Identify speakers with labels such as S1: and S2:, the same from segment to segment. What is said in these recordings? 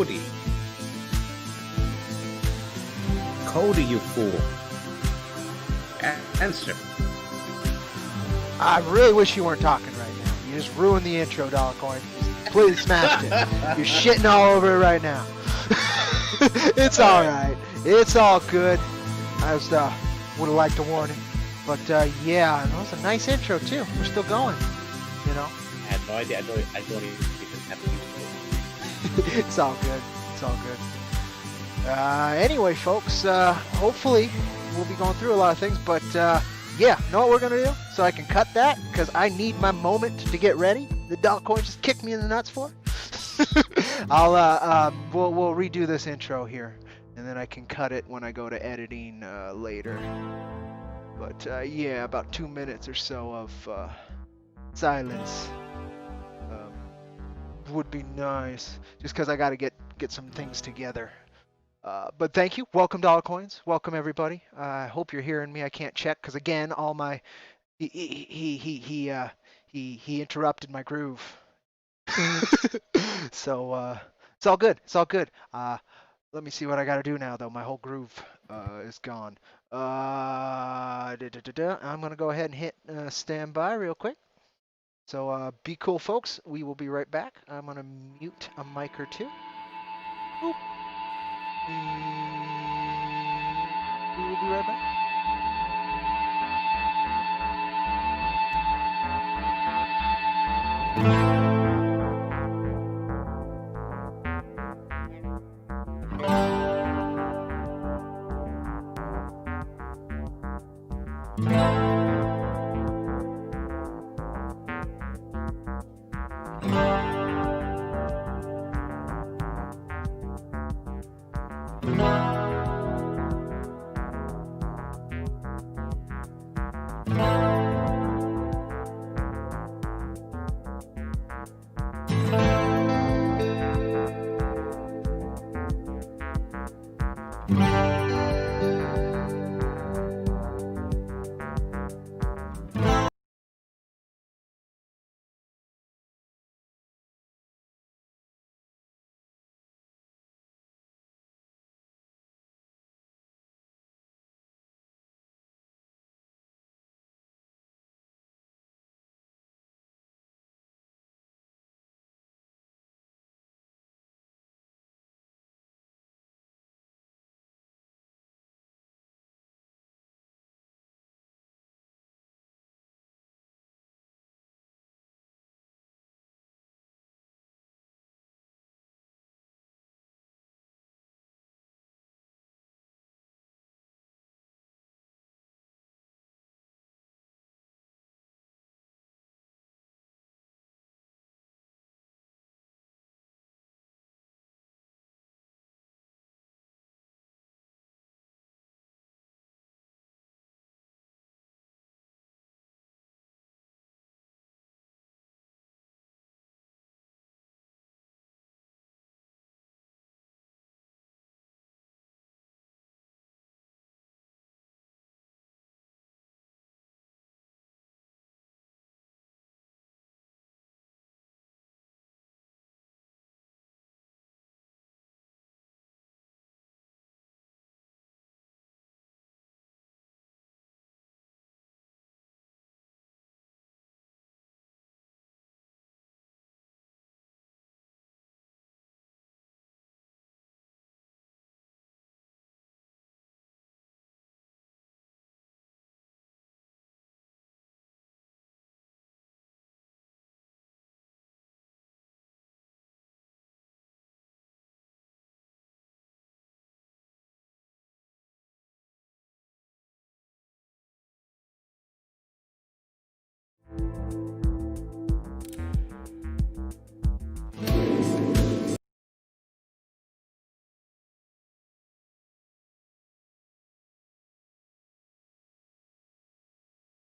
S1: Cody. Cody, you fool. Answer.
S2: I really wish you weren't talking right now. You just ruined the intro, Dollar Coin. You just completely smashed it. You're shitting all over it right now. It's all right. It's all good. I was would have liked to warn him, but yeah, that was a nice intro too. We're still going, you know.
S1: I had no idea. I don't even have to.
S2: It's all good. It's all good. Anyway, folks, hopefully we'll be going through a lot of things, but yeah, know what we're gonna do? So I can cut that because I need my moment to get ready. The Dollar Coin just kicked me in the nuts for. We'll redo this intro here, and then I can cut it when I go to editing later. But yeah, about 2 minutes or so of silence would be nice, just because I got to get some things together. But thank you. Welcome, Dollar Coins. Welcome, everybody. I hope you're hearing me. I can't check because again, all my he interrupted my groove. So it's all good. It's all good. Let me see what I got to do now, though. My whole groove is gone. I'm gonna go ahead and hit stand by real quick. So be cool, folks. We will be right back. I'm gonna mute a mic or two. Boop. We will be right back.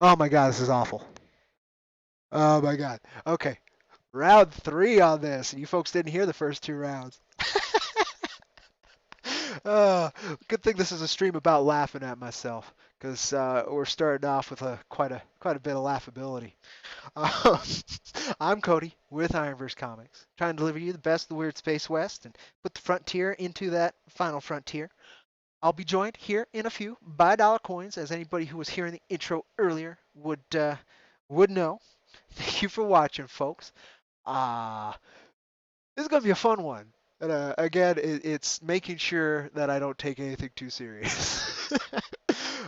S2: Oh my god, this is awful. Oh my god. Okay. Round 3 on this. You folks didn't hear the first 2 rounds. Good thing this is a stream about laughing at myself. because we're starting off with quite a bit of laughability. Um, I'm Cody with IronVerse Comics, trying to deliver you the best of the weird space west and put the frontier into that final frontier. I'll be joined here in a few by dollar coins, as anybody who was hearing the intro earlier would know. Thank you for watching, folks. Uh, this is gonna be a fun one. And again, it's making sure that I don't take anything too serious.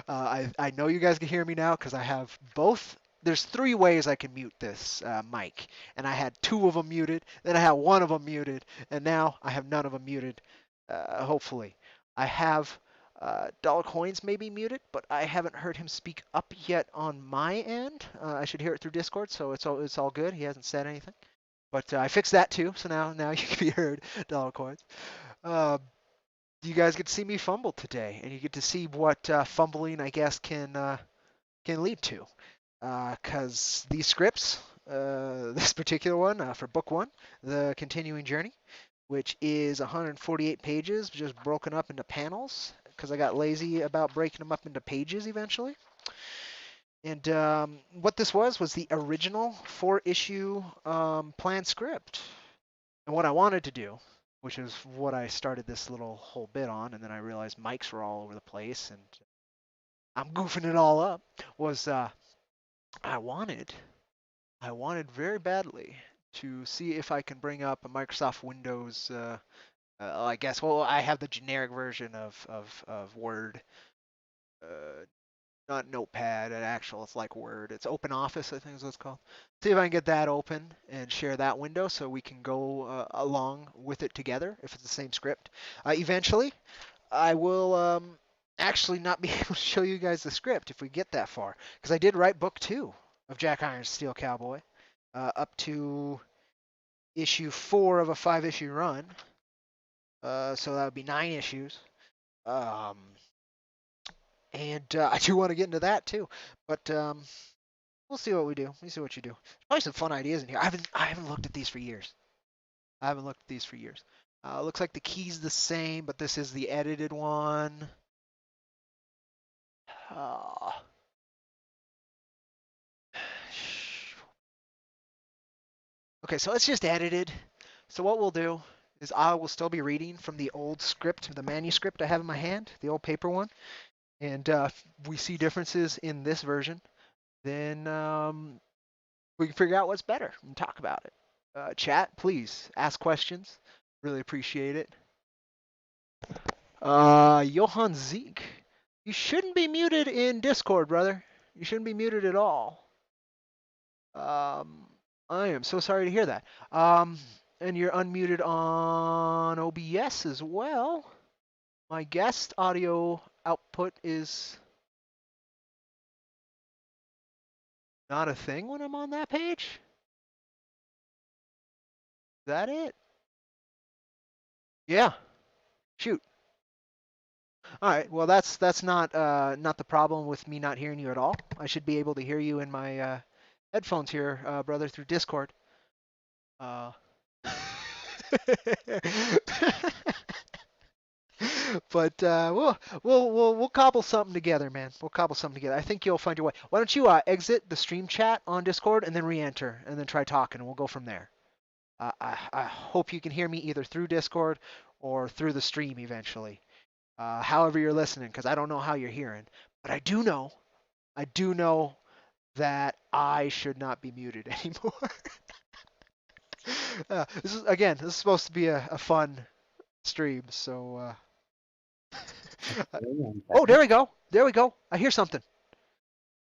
S2: I know you guys can hear me now because I have both. There's three ways I can mute this mic, and I had two of them muted. Then I had one of them muted, and now I have none of them muted. Hopefully, I have Dollar Coins maybe muted, but I haven't heard him speak up yet on my end. I should hear it through Discord, so it's all good. He hasn't said anything. But I fixed that too, so now you can be heard, dollar coins. Uh, you guys get to see me fumble today, and you get to see what fumbling, I guess, can lead to. Because these scripts, this particular one for book one, the continuing journey, which is 148 pages, just broken up into panels, because I got lazy about breaking them up into pages eventually. And what this was the original 4-issue planned script. And what I wanted to do, which is what I started this little whole bit on, and then I realized mics were all over the place and I'm goofing it all up, was I wanted very badly to see if I can bring up a Microsoft Windows. I guess. Well, I have the generic version of Word, uh, not Notepad. It's like Word. It's Open Office, I think is what it's called. See if I can get that open and share that window so we can go along with it together if it's the same script. Eventually, I will actually not be able to show you guys the script if we get that far, because I did write book 2 of Jack Irons Steel Cowboy up to issue 4 of a 5-issue run. So that would be 9 issues. Um, and I do want to get into that too, but we'll see what we do. We see what you do. There's probably some fun ideas in here. I haven't looked at these for years. Looks like the key's the same, but this is the edited one. Uh, okay, so it's just edited. So what we'll do is I will still be reading from the old script, the manuscript I have in my hand, the old paper one. And if we see differences in this version, then we can figure out what's better and talk about it. Chat, please ask questions. Really appreciate it. Johann Zeke, you shouldn't be muted in Discord, brother. You shouldn't be muted at all. I am so sorry to hear that. And you're unmuted on OBS as well. My guest audio output is not a thing when I'm on that page. Is that it? Yeah. Shoot. All right. Well, that's not the problem with me not hearing you at all. I should be able to hear you in my headphones here, brother, through Discord. Uh, but we'll cobble something together, man. We'll cobble something together. I think you'll find your way. Why don't you exit the stream chat on Discord and then re-enter and then try talking, and we'll go from there. I hope you can hear me either through Discord or through the stream eventually. However you're listening, because I don't know how you're hearing, but I do know that I should not be muted anymore. This is supposed to be a fun stream, so. Oh, there we go. I hear something.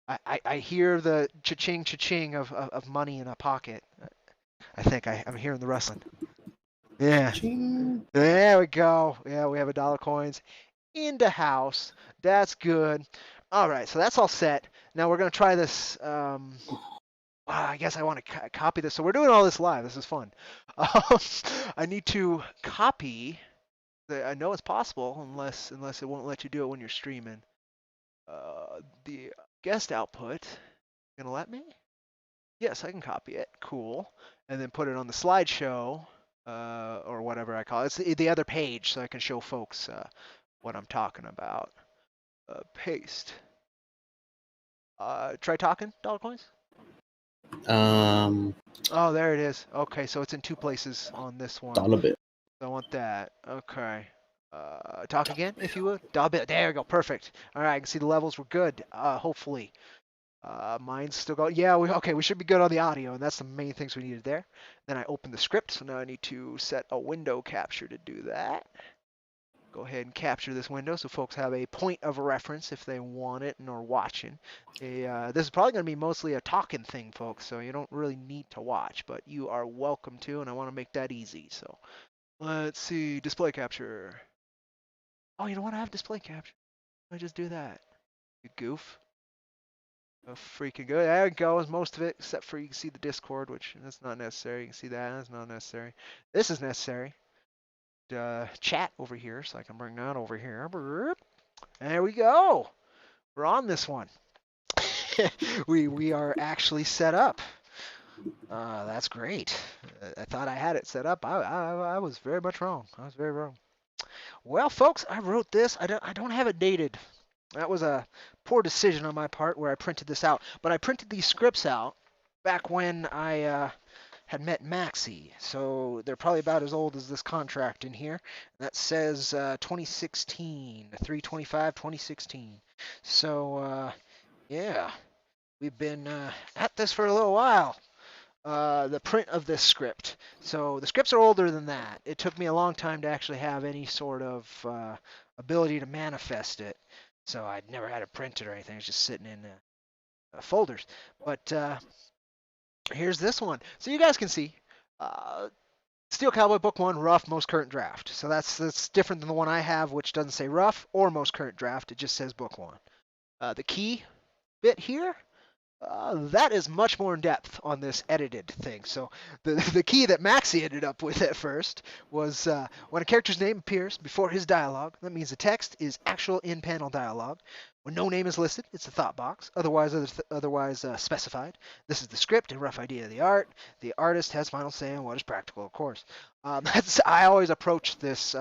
S2: I hear the cha-ching of money in a pocket. I think I'm hearing the rustling. Yeah.
S1: Ching.
S2: There we go. Yeah, we have $1 coins into house. That's good. All right, so that's all set. Now we're gonna try this. I guess I want to copy this. So we're doing all this live. This is fun. I need to copy. I know it's possible unless it won't let you do it when you're streaming. The guest output. Gonna let me? Yes, I can copy it. Cool. And then put it on the slideshow, or whatever I call it. It's the other page, so I can show folks what I'm talking about. Paste. Try talking, dollar coins.
S1: Um,
S2: Oh, there it is. Okay, so it's in two places on this one.
S1: dollar bit.
S2: I want that. Okay. Talk again, if you would. Dollar bit. There we go. Perfect. All right, I can see the levels were good. Hopefully. Mine's still going. Yeah, okay, we should be good on the audio, and that's the main things we needed there. Then I opened the script, so now I need to set a window capture to do that. Go ahead and capture this window so folks have a point of reference if they want it and are watching. This is probably going to be mostly a talking thing, folks, so you don't really need to watch, but you are welcome to, and I want to make that easy. So let's see, display capture. Oh, you know what? I have display capture. I just do that. You goof. Oh, freaking good. There it goes. Most of it, except for you can see the Discord, which that's not necessary. You can see that. That's not necessary. This is necessary. Chat over here, so I can bring that over here. There we go. We're on this one. we are actually set up. That's great. I thought I had it set up. I was very much wrong. I was very wrong. Well, folks, I wrote this. I don't have it dated. That was a poor decision on my part where I printed this out. But I printed these scripts out back when I had met Maxie. So they're probably about as old as this contract in here. That says 2016, 325, 2016. So, yeah, we've been at this for a little while. The print of this script. So the scripts are older than that. It took me a long time to actually have any sort of ability to manifest it. So I'd never had it printed or anything. It was just sitting in folders. But here's this one. So you guys can see. Steel Cowboy Book 1, rough, most current draft. So that's different than the one I have, which doesn't say rough or most current draft. It just says Book 1. The key bit here, that is much more in depth on this edited thing. So the key that Maxie ended up with at first was when a character's name appears before his dialogue, that means the text is actual in-panel dialogue. When no name is listed, it's a thought box, otherwise specified. This is the script and rough idea of the art. The artist has final say on what is practical, of course. I always approached this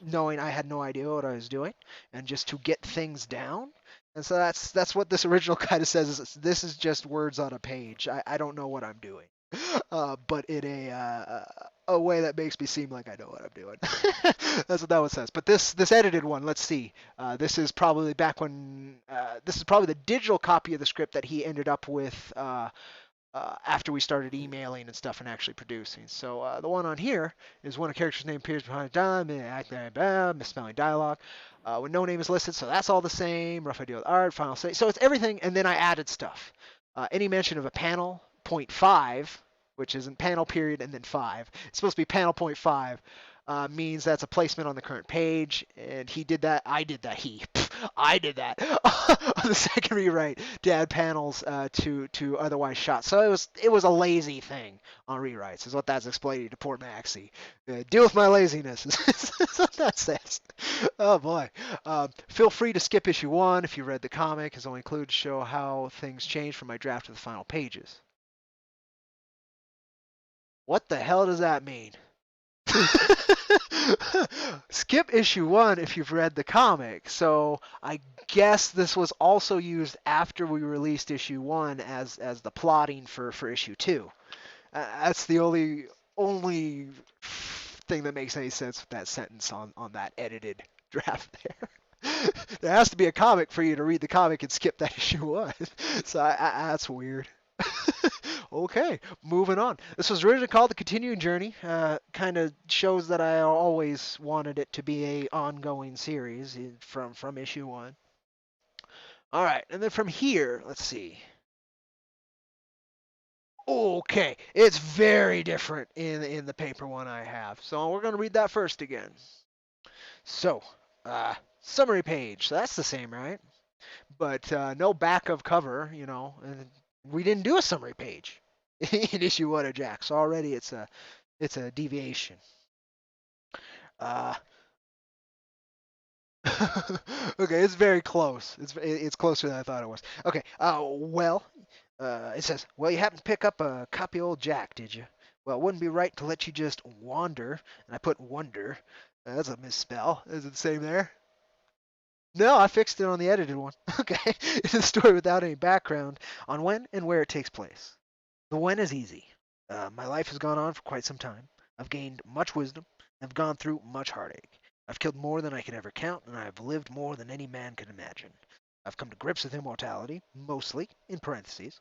S2: knowing I had no idea what I was doing, and just to get things down. And so that's what this original kind of says. This is just words on a page. I don't know what I'm doing, but in a way that makes me seem like I know what I'm doing. That's what that one says. But this edited one, let's see. This is probably back when this is probably the digital copy of the script that he ended up with after we started emailing and stuff and actually producing. So the one on here is when a character's name appears behind a dialogue, misspelling dialogue. When no name is listed, so that's all the same. Rough idea of the art, final say. So it's everything, and then I added stuff. Any mention of a panel, 0.5, which isn't panel period and then 5. It's supposed to be panel 0.5. Means that's a placement on the current page, and he did that. I did that. I did that on the second rewrite to add panels to otherwise shots. So it was a lazy thing on rewrites, is what that's explaining to poor Maxie. Deal with my laziness. That's what that says. Oh boy. Feel free to skip issue 1 if you read the comic. It's only included to show how things changed from my draft to the final pages. What the hell does that mean? Skip issue 1 if you've read the comic. So I guess this was also used after we released issue 1 as the plotting for issue 2. That's the only thing that makes any sense with that sentence on that edited draft there. There has to be a comic for you to read the comic and skip that issue 1. So that's weird. Okay, moving on. This was originally called The Continuing Journey. Kind of shows that I always wanted it to be a ongoing series from issue 1. All right, and then from here, let's see. Okay, it's very different in the paper one I have. So we're going to read that first again. So, summary page. So that's the same, right? But no back of cover, you know. And we didn't do a summary page in issue 1 of Jack. So already it's a deviation. Okay, it's very close. It's closer than I thought it was. Okay. It says, well, you happened to pick up a copy of old Jack, did you? Well, it wouldn't be right to let you just wander. And I put wonder. That's a misspell. Is it the same there? No, I fixed it on the edited one. Okay. It's a story without any background on when and where it takes place. The when is easy. My life has gone on for quite some time. I've gained much wisdom. I've gone through much heartache. I've killed more than I could ever count, and I have lived more than any man could imagine. I've come to grips with immortality, mostly, in parentheses,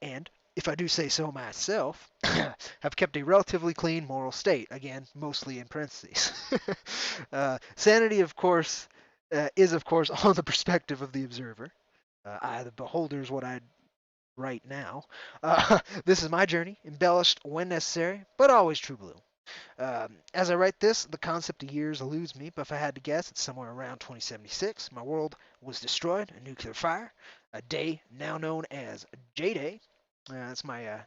S2: and, if I do say so myself, have kept a relatively clean moral state, again, mostly in parentheses. Sanity, of course, is, of course, on the perspective of the observer. I, the beholder, is what I right now. This is my journey, embellished when necessary, but always true blue. As I write this, the concept of years eludes me, but if I had to guess, it's somewhere around 2076. My world was destroyed, a nuclear fire, a day now known as J-Day. That's my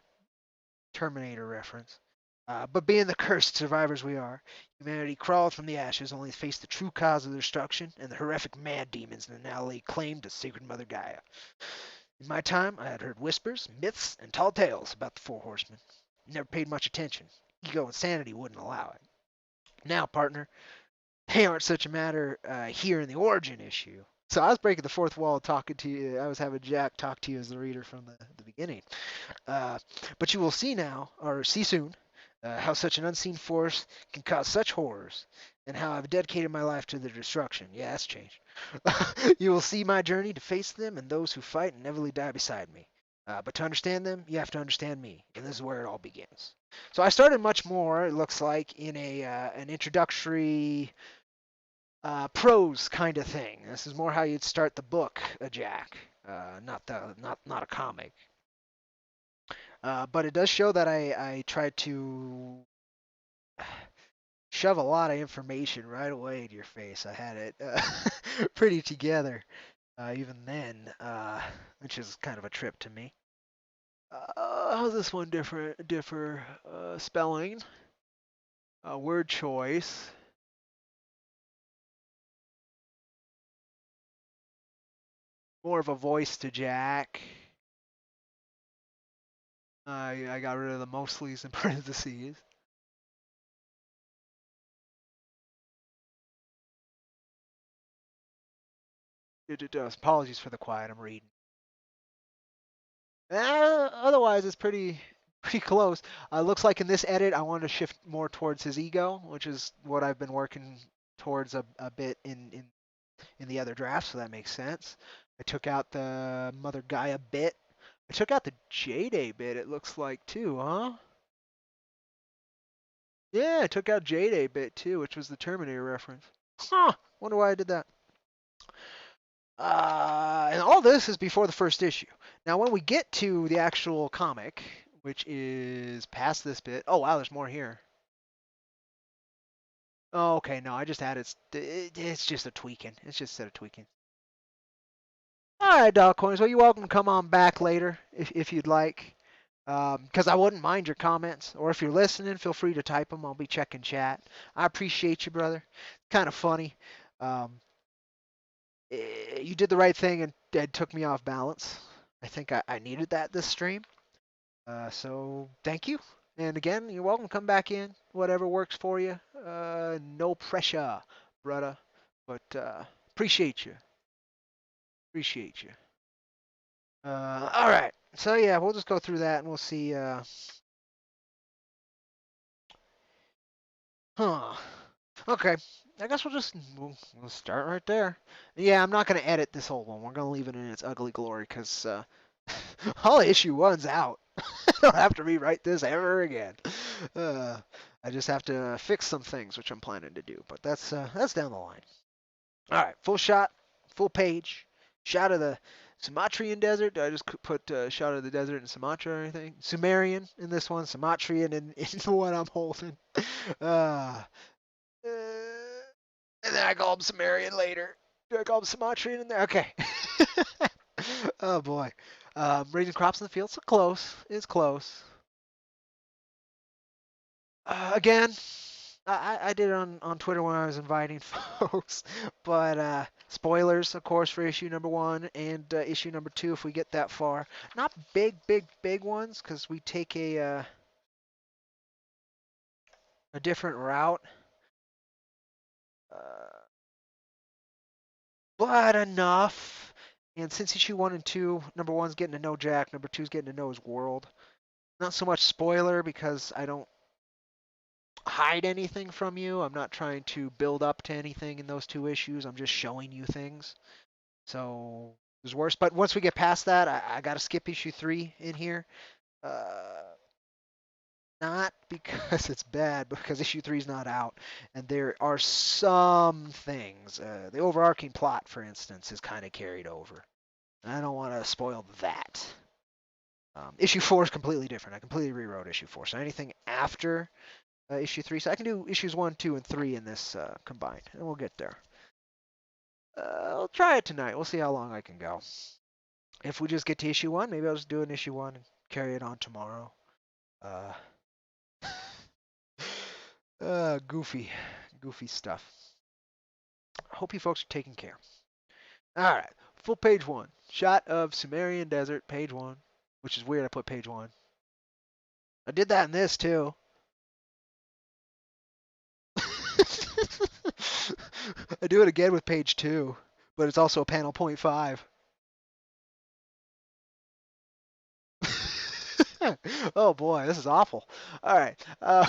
S2: Terminator reference. But being the cursed survivors we are, humanity crawled from the ashes only to face the true cause of their destruction and the horrific mad demons that now lay claim to sacred Mother Gaia. In my time, I had heard whispers, myths, and tall tales about the Four Horsemen. Never paid much attention. Ego and sanity wouldn't allow it. Now, partner, they aren't such a matter here in the origin issue. So I was breaking the fourth wall talking to you. I was having Jack talk to you as the reader from the beginning. Uh, but you will see now, or see soon, how such an unseen force can cause such horrors, and how I've dedicated my life to their destruction. Yeah, that's changed. You will see my journey to face them and those who fight and inevitably die beside me. But to understand them, you have to understand me, and this is where it all begins. So I started much more. It looks like in a an introductory prose kind of thing. This is more how you'd start the book, Jack, not a comic. But it does show that I tried to shove a lot of information right away in your face. I had it pretty together even then, which is kind of a trip to me. How's this one differ? Spelling, word choice, more of a voice to Jack. I got rid of the mostly's in parentheses. It does. Apologies for the quiet. I'm reading. Otherwise, it's pretty close. Looks like in this edit, I wanted to shift more towards his ego, which is what I've been working towards a bit in the other draft, so that makes sense. I took out the Mother Gaia bit. I took out the J-Day bit, it looks like, too, huh? Yeah, I took out J-Day bit, too, which was the Terminator reference. Huh, wonder why I did that. And all this is before the first issue. Now, when we get to the actual comic, which is past this bit. Oh, wow, there's more here. Oh, okay, no, I just added. It's just a tweaking. It's just a set of tweaking. All right, Dog Coins. Well, you're welcome to come on back later if you'd like. Because I wouldn't mind your comments. Or if you're listening, feel free to type them. I'll be checking chat. I appreciate you, brother. Kind of funny. Um, you did the right thing and took me off balance. I think I needed that this stream. So thank you. And again, you're welcome to come back in. Whatever works for you. No pressure, brother. But appreciate you. Appreciate you. All right. So yeah, we'll just go through that and we'll see. Huh. Okay. I guess we'll start right there. Yeah, I'm not gonna edit this whole one. We're gonna leave it in its ugly glory because all issue one's out. I don't have to rewrite this ever again. Uh, I just have to fix some things, which I'm planning to do. But that's down the line. All right, full shot, full page, shot of the Sumatrian desert. Did I just put shot of the desert in Sumatra or anything? Sumerian in this one, Sumatrian in the one I'm holding. Uh, and then I call him Sumerian later. Do I call him Sumatrian in there? Okay. Oh boy. Raising crops in the field, so close. It's close. Again, I did it on Twitter when I was inviting folks, but spoilers, of course, for issue number one and issue number two if we get that far. Not big ones because we take a different route. Uh, but enough. And since issue 1 and 2, number 1's getting to know Jack, number 2's getting to know his world. Not so much spoiler because I don't hide anything from you. I'm not trying to build up to anything in those 2 issues. I'm just showing you things. So there's worse. But once we get past that, I got to skip issue 3 in here. Uh, Not because it's bad, but because issue 3 is not out. And there are some things. The overarching plot, for instance, is kind of carried over. I don't want to spoil that. Issue 4 is completely different. I completely rewrote issue 4. So anything after issue 3, so I can do issues 1, 2, and 3 in this combined, and we'll get there. I'll try it tonight. We'll see how long I can go. If we just get to issue 1, maybe I'll just do an issue 1 and carry it on tomorrow. Uh, goofy stuff. Hope you folks are taking care. All right, full page 1. Shot of Sumerian desert, page 1, which is weird. I put page 1. I did that in this too. I do it again with page 2, but it's also a panel 0.5. Oh boy, this is awful. All right,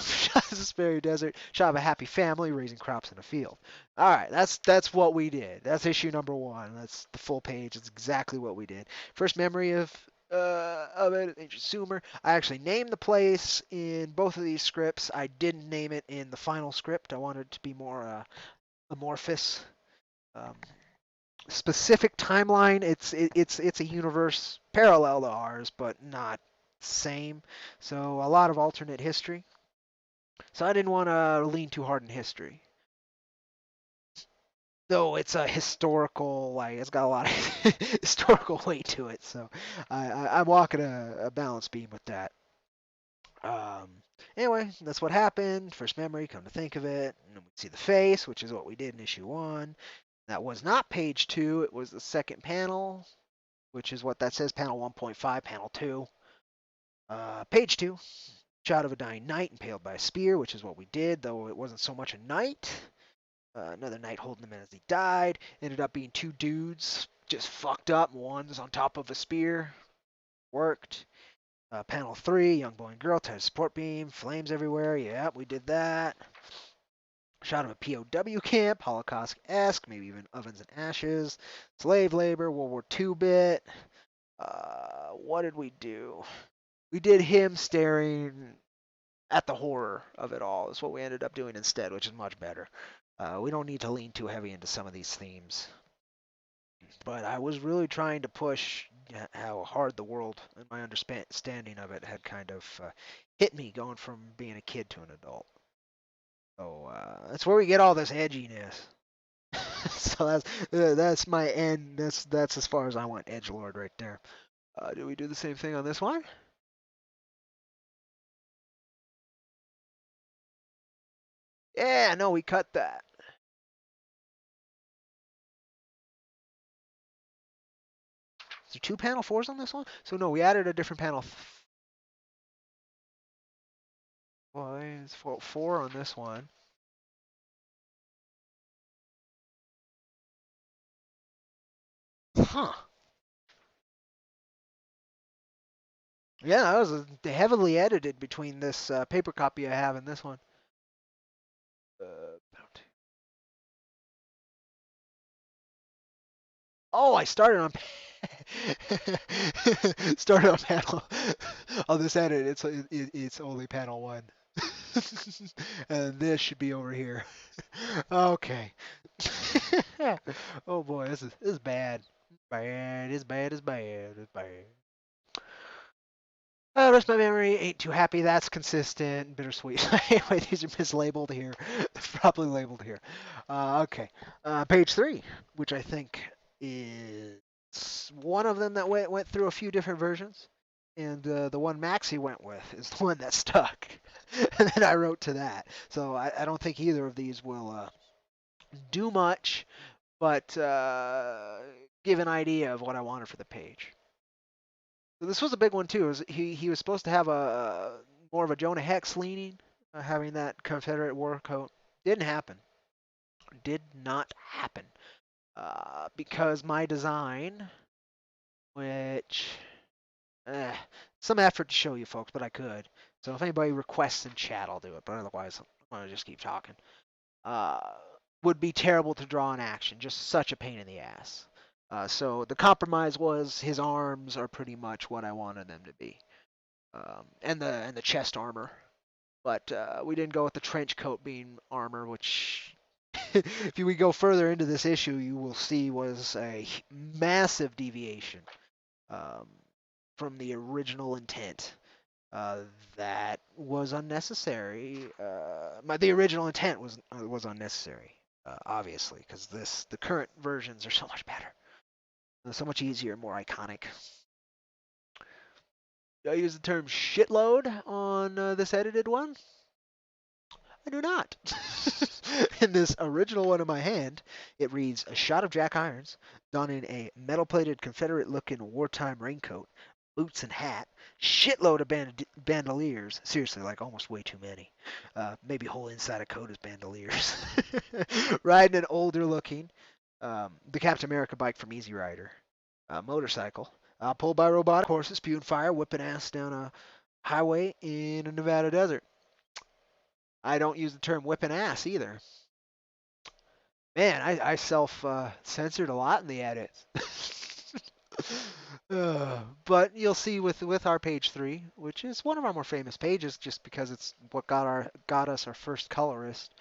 S2: shot of the Sumerian desert, shot of a happy family raising crops in a field. All right, that's what we did. That's issue number 1. That's the full page. It's exactly what we did. First memory of it, ancient Sumer. I actually named the place in both of these scripts. I didn't name it in the final script. I wanted it to be more amorphous. Um, Specific timeline. It's a universe parallel to ours, but not same. So a lot of alternate history. So I didn't want to lean too hard in history. Though it's a historical, like it's got a lot of historical weight to it. So I'm walking a balance beam with that. Um, anyway, that's what happened. First memory, come to think of it. And then we see the face, which is what we did in issue 1. That was not page 2. It was the second panel, which is what that says, panel 1.5, panel 2. Page 2, shot of a dying knight impaled by a spear, which is what we did, though it wasn't so much a knight. Another knight holding him as he died. Ended up being 2 dudes, just fucked up. One's on top of a spear. Worked. Panel 3, young boy and girl tied a support beam, flames everywhere. Yeah, we did that. Shot of a POW camp, Holocaust-esque, maybe even ovens and ashes. Slave labor, World War II bit. What did we do? We did him staring at the horror of it all. Is what we ended up doing instead, which is much better. We don't need to lean too heavy into some of these themes. But I was really trying to push how hard the world and my understanding of it had kind of hit me going from being a kid to an adult. So that's where we get all this edginess. So that's my end. That's as far as I went edgelord right there. Do we do the same thing on this one? Yeah, no, we cut that. Is there 2 panel 4s on this one? So no, we added a different panel. Well, there's 4 on this one. Huh. Yeah, that was heavily edited between this paper copy I have and this one. Oh, I started on started on panel on this edit. It's only panel 1, and this should be over here. Okay. Oh boy, this is bad. Bad is bad is bad is bad. Rest my memory, ain't too happy. That's consistent, bittersweet. Anyway, these are mislabeled here. Properly labeled here. Okay. Page 3, which I think is one of them that went through a few different versions. And the one Maxie went with is the one that stuck. And then I wrote to that. So I don't think either of these will do much, but give an idea of what I wanted for the page. So this was a big one too. He was supposed to have a more of a Jonah Hex leaning, having that Confederate war coat. Didn't happen. Did not happen. because my design, which eh, some effort to show you folks, but I could. So if anybody requests in chat, I'll do it. But otherwise, I'm gonna just keep talking. Uh, would be terrible to draw in action. Just such a pain in the ass. So the compromise was his arms are pretty much what I wanted them to be, and the chest armor. But we didn't go with the trench coat being armor, which if we go further into this issue, you will see was a massive deviation um, from the original intent. Uh, that was unnecessary. The original intent was unnecessary, obviously, because the current versions are so much better, so much easier, more iconic. Do I use the term shitload on this edited one? I do not. In this original one in my hand, it reads a shot of Jack Irons, done in a metal-plated Confederate-looking wartime raincoat, boots and hat, shitload of bandoliers. Seriously, like almost way too many. Maybe whole inside a coat is bandoliers. Riding an older-looking, the Captain America bike from Easy Rider, motorcycle, pulled by robotic horses, spewing fire, whipping ass down a highway in a Nevada desert. I don't use the term whipping ass either. Man, I self censored a lot in the edits. But you'll see with our page 3, which is one of our more famous pages, just because it's what got us our first colorist,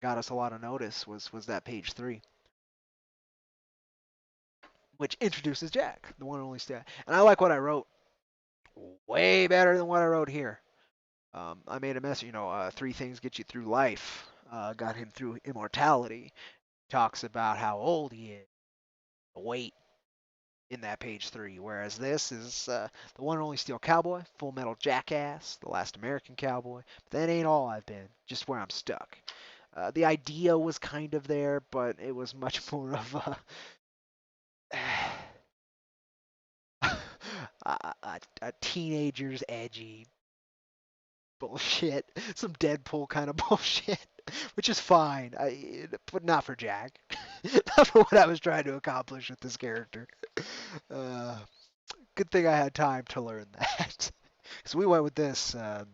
S2: got us a lot of notice was that page 3, which introduces Jack, the one and only Stat. And I like what I wrote way better than what I wrote here. I made a mess, 3 things get you through life. Got him through immortality. Talks about how old he is, the weight in that page 3. Whereas this is the one and only Steel Cowboy, Full Metal Jackass, the last American cowboy. But that ain't all I've been, just where I'm stuck. The idea was kind of there, but it was much more of a teenager's edgy bullshit, some Deadpool kind of bullshit, which is fine, but not for Jack. Not for what I was trying to accomplish with this character. Uh, Good thing I had time to learn that. Because we went with this, a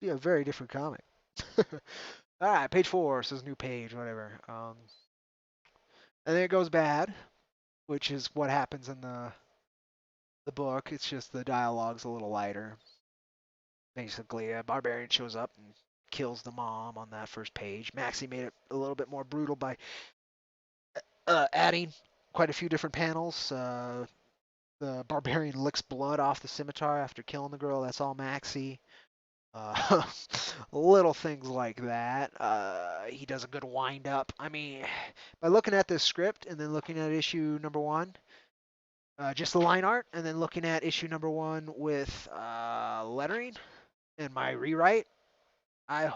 S2: very different comic. All right, page 4 says new page, whatever. And then it goes bad, which is what happens in the book. It's just the dialogue's a little lighter. Basically, a barbarian shows up and kills the mom on that first page. Maxie made it a little bit more brutal by adding quite a few different panels. The barbarian licks blood off the scimitar after killing the girl. That's all Maxie. Uh, little things like that. He does a good wind up. I mean, by looking at this script and then looking at issue number 1, just the line art, and then looking at issue number 1 with lettering and my rewrite, I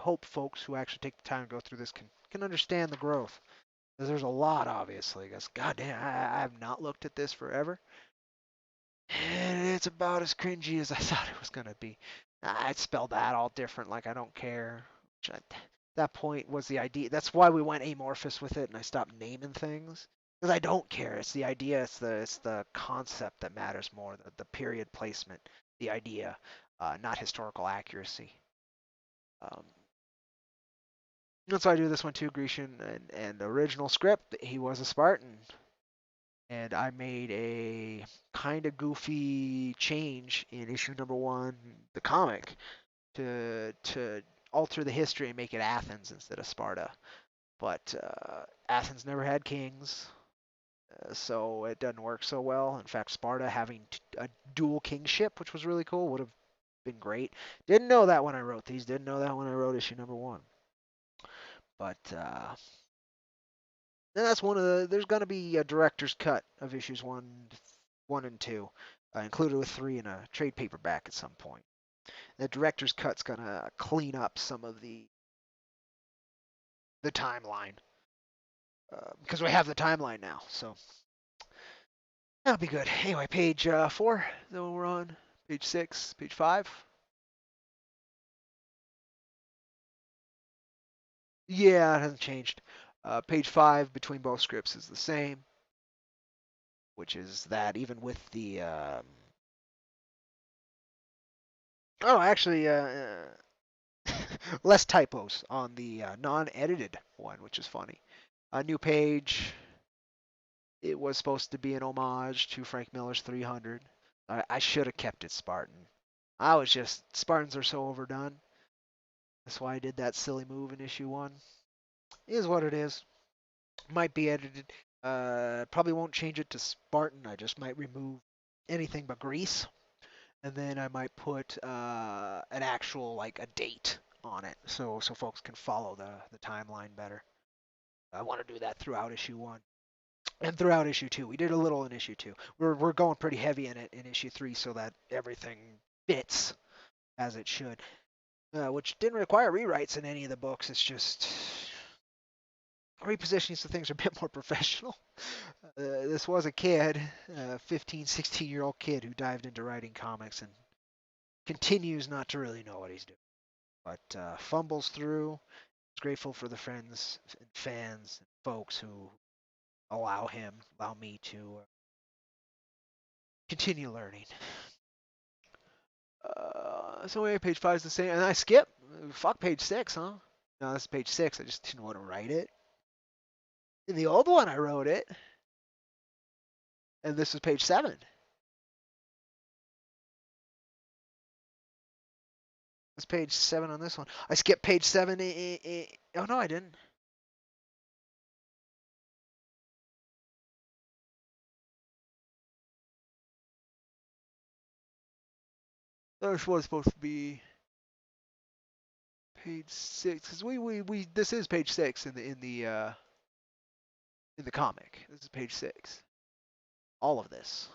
S2: hope folks who actually take the time to go through this can understand the growth. Because there's a lot, obviously. Because, goddamn, I have not looked at this forever. And it's about as cringy as I thought it was going to be. I'd spell that all different, like I don't care. That point was the idea. That's why we went amorphous with it and I stopped naming things. Because I don't care. It's the idea, it's the concept that matters more, the period placement, the idea, not historical accuracy. Um, that's why I do this one too, Grecian. And the original script, he was a Spartan. And I made a kind of goofy change in issue number 1, the comic, to alter the history and make it Athens instead of Sparta. But Athens never had kings, so it doesn't work so well. In fact, Sparta having a dual kingship, which was really cool, would have been great. Didn't know that when I wrote these. Didn't know that when I wrote issue number 1. But then that's one of the. There's gonna be a director's cut of issues 1 and 2, included with 3 in a trade paperback at some point. The director's cut's gonna clean up some of the timeline because we have the timeline now, so that'll be good. Anyway, page 4. Then we're on page 6, page 5. Yeah, it hasn't changed. Page 5 between both scripts is the same, which is that even with the oh, actually, less typos on the non-edited one, which is funny. A new page. It was supposed to be an homage to Frank Miller's 300. I should have kept it Spartan. I was just Spartans are so overdone. That's why I did that silly move in issue 1. It is what it is. Might be edited. Probably won't change it to Spartan. I just might remove anything but Grease, and then I might put an actual like a date on it, so folks can follow the timeline better. I want to do that throughout issue 1 and throughout issue 2. We did a little in issue 2. We're going pretty heavy in it in issue 3, so that everything fits as it should. Which didn't require rewrites in any of the books. It's just repositioning so things are a bit more professional. This was a kid, a 15, 16-year-old kid who dived into writing comics and continues not to really know what he's doing. But fumbles through. He's grateful for the friends and fans and folks who allow me to continue learning. So anyway, page 5 is the same, and I skip. Fuck page 6, huh? No, this is page 6. I just didn't want to write it. In the old one, I wrote it. And this is page 7. It's page 7 on this one. I skipped page 7. Oh, no, I didn't. This was supposed to be page 6. Because this is page 6 in the comic. This is page 6. All of this,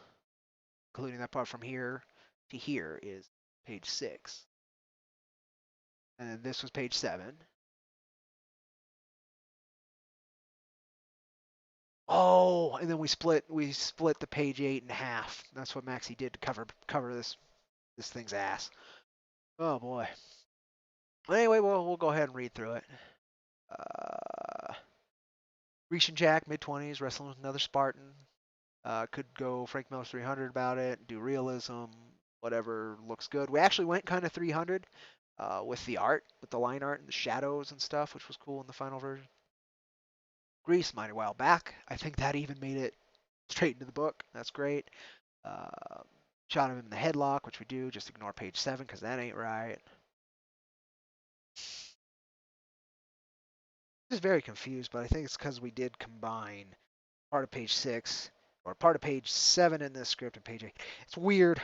S2: including that part from here to here, is page 6. And then this was page 7. Oh, and then we split the page 8 in half. That's what Maxie did to cover this thing's ass. Oh boy. Anyway, we'll go ahead and read through it. Reach and Jack, mid-20s, wrestling with another Spartan. Could go Frank Miller's 300 about it, do realism, whatever looks good. We actually went kind of 300 with the art, with the line art and the shadows and stuff, which was cool in the final version. Grease, mighty while back. I think that even made it straight into the book. That's great. Uh, Shot him in the headlock, which we do. Just ignore page 7 because that ain't right. Just very confused, but I think it's because we did combine part of page 6 or part of page 7 in this script and page 8. It's weird.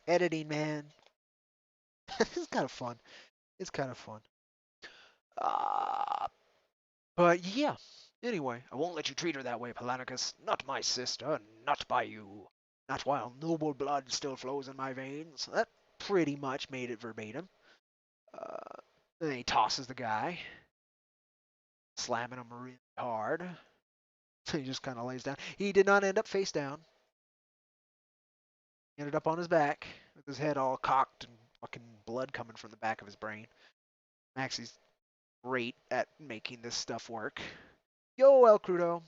S2: Editing, man. It's kind of fun. It's kind of fun. But yeah. Anyway, I won't let you treat her that way, Palanicus. Not my sister, not by you. Not while noble blood still flows in my veins. That pretty much made it verbatim. Then he tosses the guy, slamming him really hard. He just kind of lays down. He did not end up face down. He ended up on his back with his head all cocked and fucking blood coming from the back of his brain. Maxie's great at making this stuff work. Yo, El Crudo.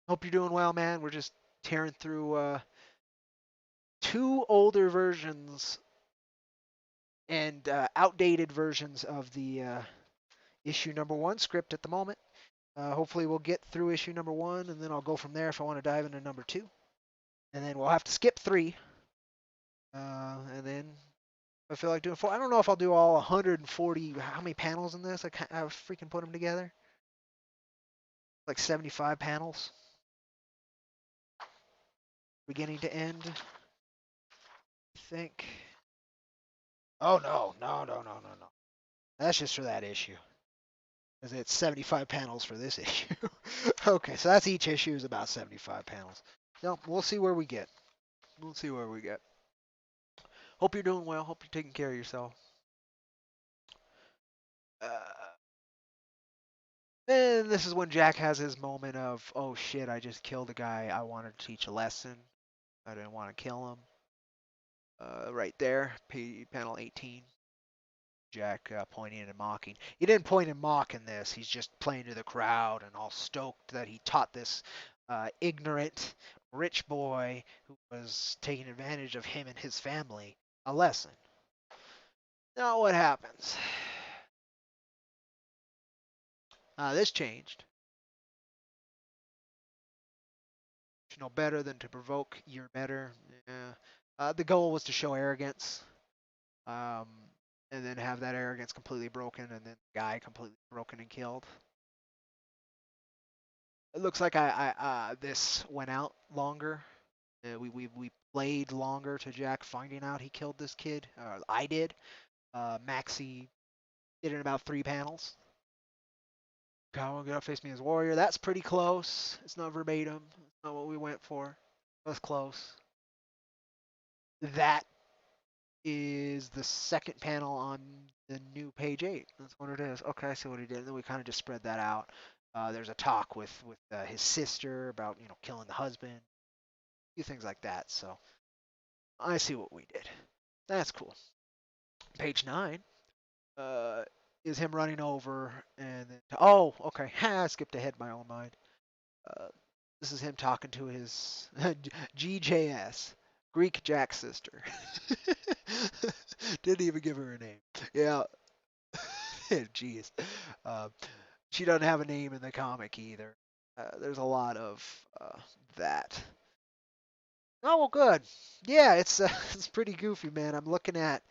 S2: Hope you're doing well, man. We're just tearing through 2 older versions and outdated versions of the issue number 1 script at the moment. Hopefully we'll get through issue number 1, and then I'll go from there if I want to dive into number 2. And then we'll have to skip 3. And then I feel like doing 4. I don't know if I'll do all 140. How many panels in this? I freaking put them together. Like 75 panels. Beginning to end. I think. Oh, no. No. That's just for that issue. Because it's 75 panels for this issue. Okay, so that's each issue is about 75 panels. So we'll see where we get. We'll see where we get. Hope you're doing well. Hope you're taking care of yourself. And this is when Jack has his moment of, oh shit, I just killed a guy I wanted to teach a lesson. I didn't want to kill him. Right there, panel 18. Jack pointing and mocking. He didn't point and mock in this. He's just playing to the crowd and all stoked that he taught this ignorant rich boy who was taking advantage of him and his family a lesson. Now what happens? This changed. You know better than to provoke your better. Yeah. The goal was to show arrogance, um, and then have that arrogance completely broken, and then the guy completely broken and killed. It looks like this went out longer. We played longer to Jack finding out he killed this kid. I did. Maxie did it in about 3 panels. God won't get up, face me as warrior. That's pretty close. It's not verbatim. It's not what we went for. That's close. That is the second panel on the new page 8. That's what it is. Okay, I see what he did. And then we kind of just spread that out. There's a talk with his sister about killing the husband, a few things like that. So I see what we did. That's cool. Page 9 uh, is him running over and then oh okay, I skipped ahead in my own mind. Uh, this is him talking to his GJS, Greek Jack sister. Didn't even give her a name. Yeah. Jeez. Uh, she doesn't have a name in the comic either. There's a lot of that. Oh well, good. Yeah, it's it's pretty goofy, man. I'm looking at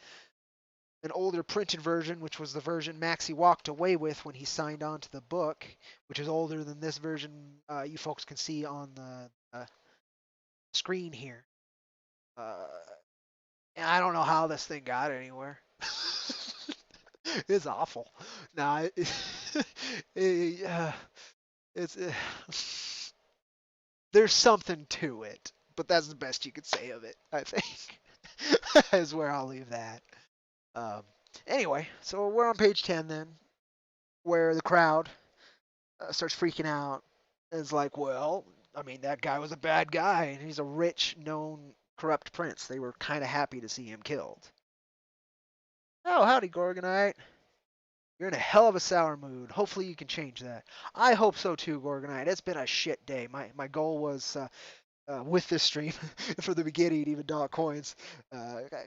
S2: an older printed version, which was the version Maxie walked away with when he signed on to the book, which is older than this version you folks can see on the screen here. Uh, and I don't know how this thing got anywhere. It's awful. Nah, it's there's something to it, but that's the best you could say of it. I think is where I'll leave that. Um, anyway, so we're on page 10 then, where the crowd starts freaking out. It's like, well, I mean, that guy was a bad guy, and he's a rich, known, corrupt prince. They were kind of happy to see him killed. Oh, howdy, Gorgonite. You're in a hell of a sour mood. Hopefully you can change that. I hope so too, Gorgonite. It's been a shit day. My goal was with this stream for the beginning, even Dog Coins,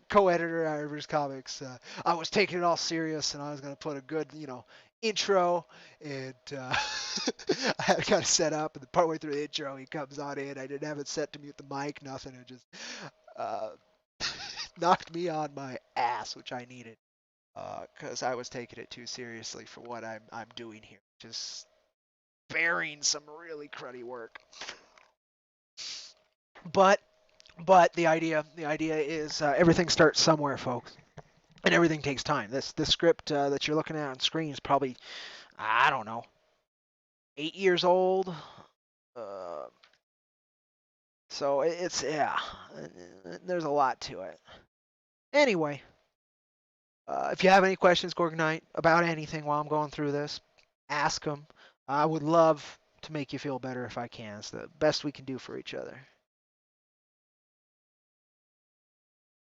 S2: co-editor at IronVerse Comics. I was taking it all serious, and I was gonna put a good, intro, and I had it kind of set up. And partway through the intro, he comes on in. I didn't have it set to mute the mic, nothing. It just uh, knocked me on my ass, which I needed, because I was taking it too seriously for what I'm doing here. Just bearing some really cruddy work. But the idea is everything starts somewhere, folks, and everything takes time. This script that you're looking at on screen is probably, I don't know, 8 years old. Uh, so it's yeah, there's a lot to it. Anyway, if you have any questions, Gorgonite, about anything while I'm going through this, ask them. I would love to make you feel better if I can. It's the best we can do for each other.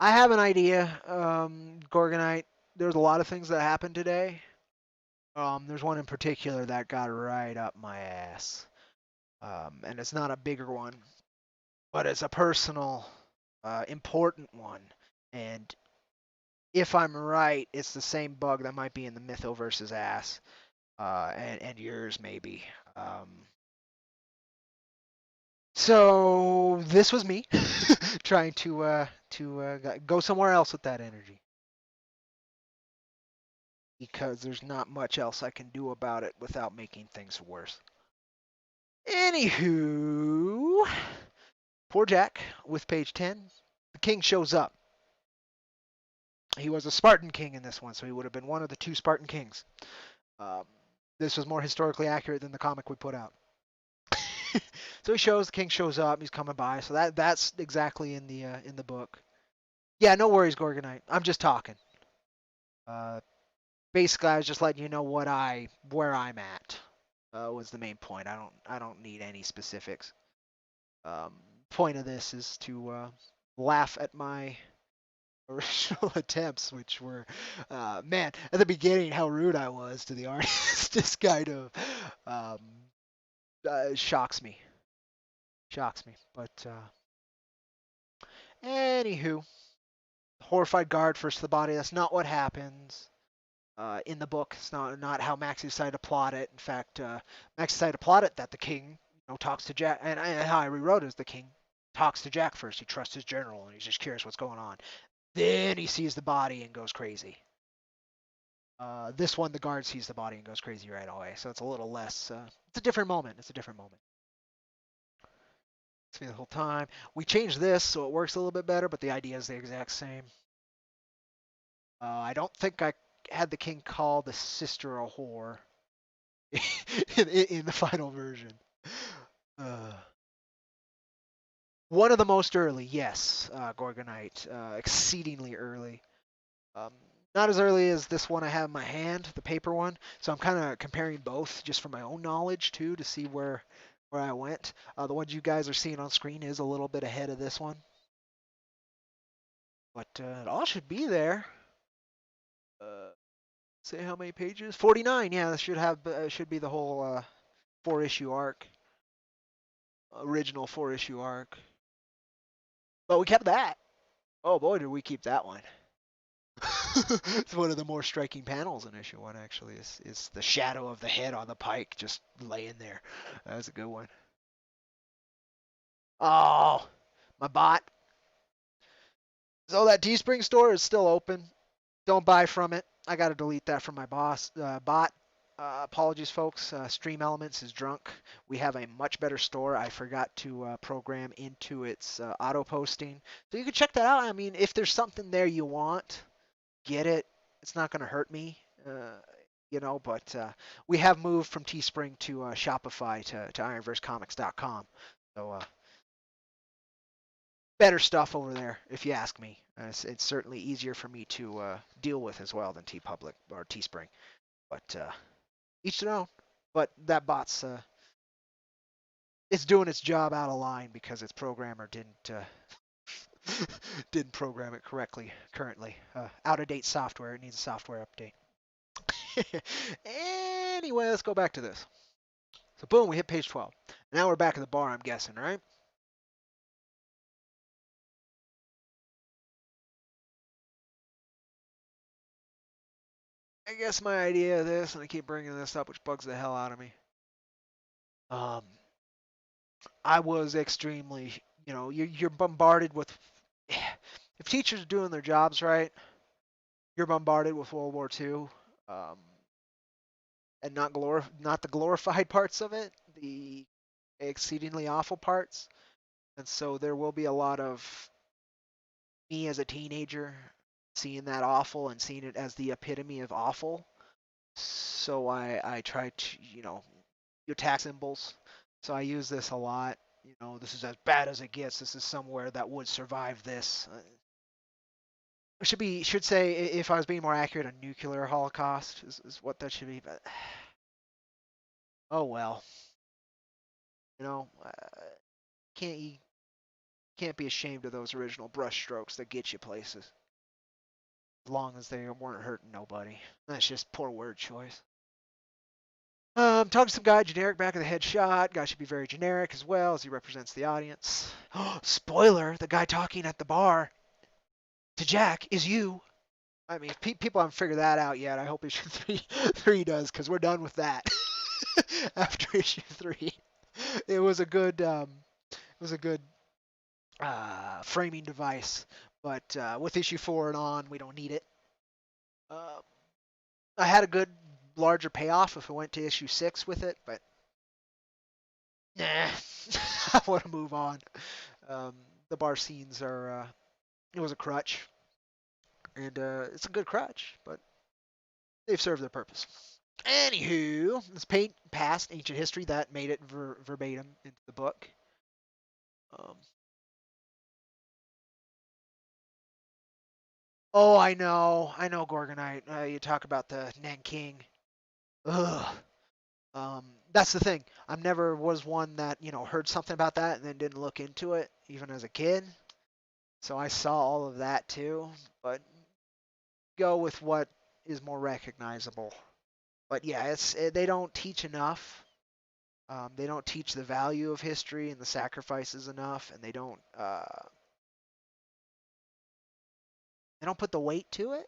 S2: I have an idea, Gorgonite. There's a lot of things that happened today. There's one in particular that got right up my ass. And it's not a bigger one, but it's a personal, important one. And if I'm right, it's the same bug that might be in the Mythoverse's ass, and yours maybe. So this was me trying to go somewhere else with that energy, because there's not much else I can do about it without making things worse. Anywho, poor Jack with page 10. The king shows up. He was a Spartan king in this one, so he would have been one of the 2 Spartan kings. Um, this was more historically accurate than the comic we put out. So the king shows up, he's coming by. So that's exactly in the book. Yeah, no worries, Gorgonite. I'm just talking. Uh, basically, I was just letting you know where I'm at. Was the main point. I don't need any specifics. Um, point of this is to laugh at my original attempts, which were, man, at the beginning, how rude I was to the artist just kind of um, shocks me. Shocks me. But anywho, horrified guard first to the body. That's not what happens in the book. It's not how Max decided to plot it. In fact, Max decided to plot it that the king, talks to Jack, and how I rewrote it is the king talks to Jack first. He trusts his general, and he's just curious what's going on. Then he sees the body and goes crazy. This one, the guard sees the body and goes crazy right away. So it's a little less. It's a different moment. It's a different moment. It's me the whole time. We changed this so it works a little bit better, but the idea is the exact same. I don't think I had the king call the sister a whore in the final version. Uh, One of the most early, yes, Gorgonite, exceedingly early. Um, Not as early as this one I have in my hand, the paper one. So I'm kind of comparing both just for my own knowledge too to see where I went. The one you guys are seeing on screen is a little bit ahead of this one, but it all should be there. Say how many pages? 49. Yeah, that should be the whole 4-issue arc, original 4-issue arc. But we kept that. Oh boy, did we keep that one. It's one of the more striking panels in issue one. Actually, is the shadow of the head on the pike just laying there. That was a good one. Oh, my bot. So that Teespring store is still open. Don't buy from it. I got to delete that from my bot. Apologies, folks. Stream Elements is drunk. We have a much better store. I forgot to program into its auto posting. So you can check that out. I mean, if there's something there you want, get it. It's not going to hurt me, but we have moved from Teespring to Shopify to IronVerseComics.com. So better stuff over there, if you ask me. It's certainly easier for me to deal with as well than TeePublic or Teespring. But each their own. But that bot's it's doing its job out of line because its programmer didn't program it correctly currently. Out of date software. It needs a software update. Anyway, let's go back to this. So boom, we hit page 12. Now we're back at the bar, I'm guessing, right? I guess my idea of this, and I keep bringing this up, which bugs the hell out of me. Um, I was extremely, you're bombarded with. If teachers are doing their jobs right, you're bombarded with World War II, and not the glorified parts of it, the exceedingly awful parts. And so there will be a lot of me as a teenager seeing that awful and seeing it as the epitome of awful. So I try to, your tax symbols. So I use this a lot. This is as bad as it gets. This is somewhere that would survive this. Should say, if I was being more accurate, a nuclear holocaust is what that should be. But oh well, can't you can't be ashamed of those original brushstrokes that get you places, as long as they weren't hurting nobody. That's just poor word choice. Talking to some guy, generic back of the head shot. Guy should be very generic as well as he represents the audience. Spoiler, the guy talking at the bar to Jack is you. I mean, if people haven't figured that out yet, I hope issue three does, because we're done with that after issue 3. It was a good framing device, but with issue 4 and on, we don't need it. Uh, I had a good larger payoff if I went to issue 6 with it, but nah, I want to move on. The bar scenes are, it was a crutch, and it's a good crutch, but they've served their purpose. Anywho, let's paint past ancient history that made it verbatim into the book. Um, oh, I know, Gorgonite. You talk about the Nanking. Ugh. That's the thing. I never was one that heard something about that and then didn't look into it, even as a kid. So I saw all of that too, but go with what is more recognizable. But yeah, they don't teach enough. They don't teach the value of history and the sacrifices enough, and they don't put the weight to it.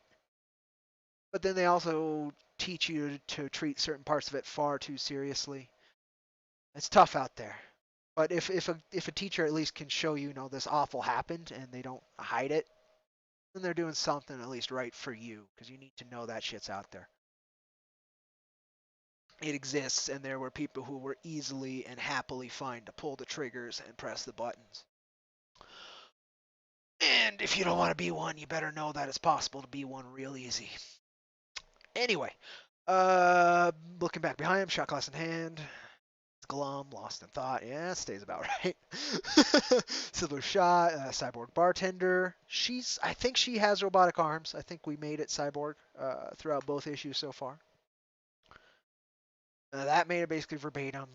S2: But then they also teach you to treat certain parts of it far too seriously. It's tough out there. But if a teacher at least can show you, this awful happened and they don't hide it, then they're doing something at least right for you because you need to know that shit's out there. It exists, and there were people who were easily and happily fine to pull the triggers and press the buttons. And if you don't want to be one, you better know that it's possible to be one real easy. Anyway, looking back behind him, shot glass in hand, glum, lost in thought. Yeah, stays about right. Silver shot, cyborg bartender. I think she has robotic arms. I think we made it cyborg throughout both issues so far. That made it basically verbatim.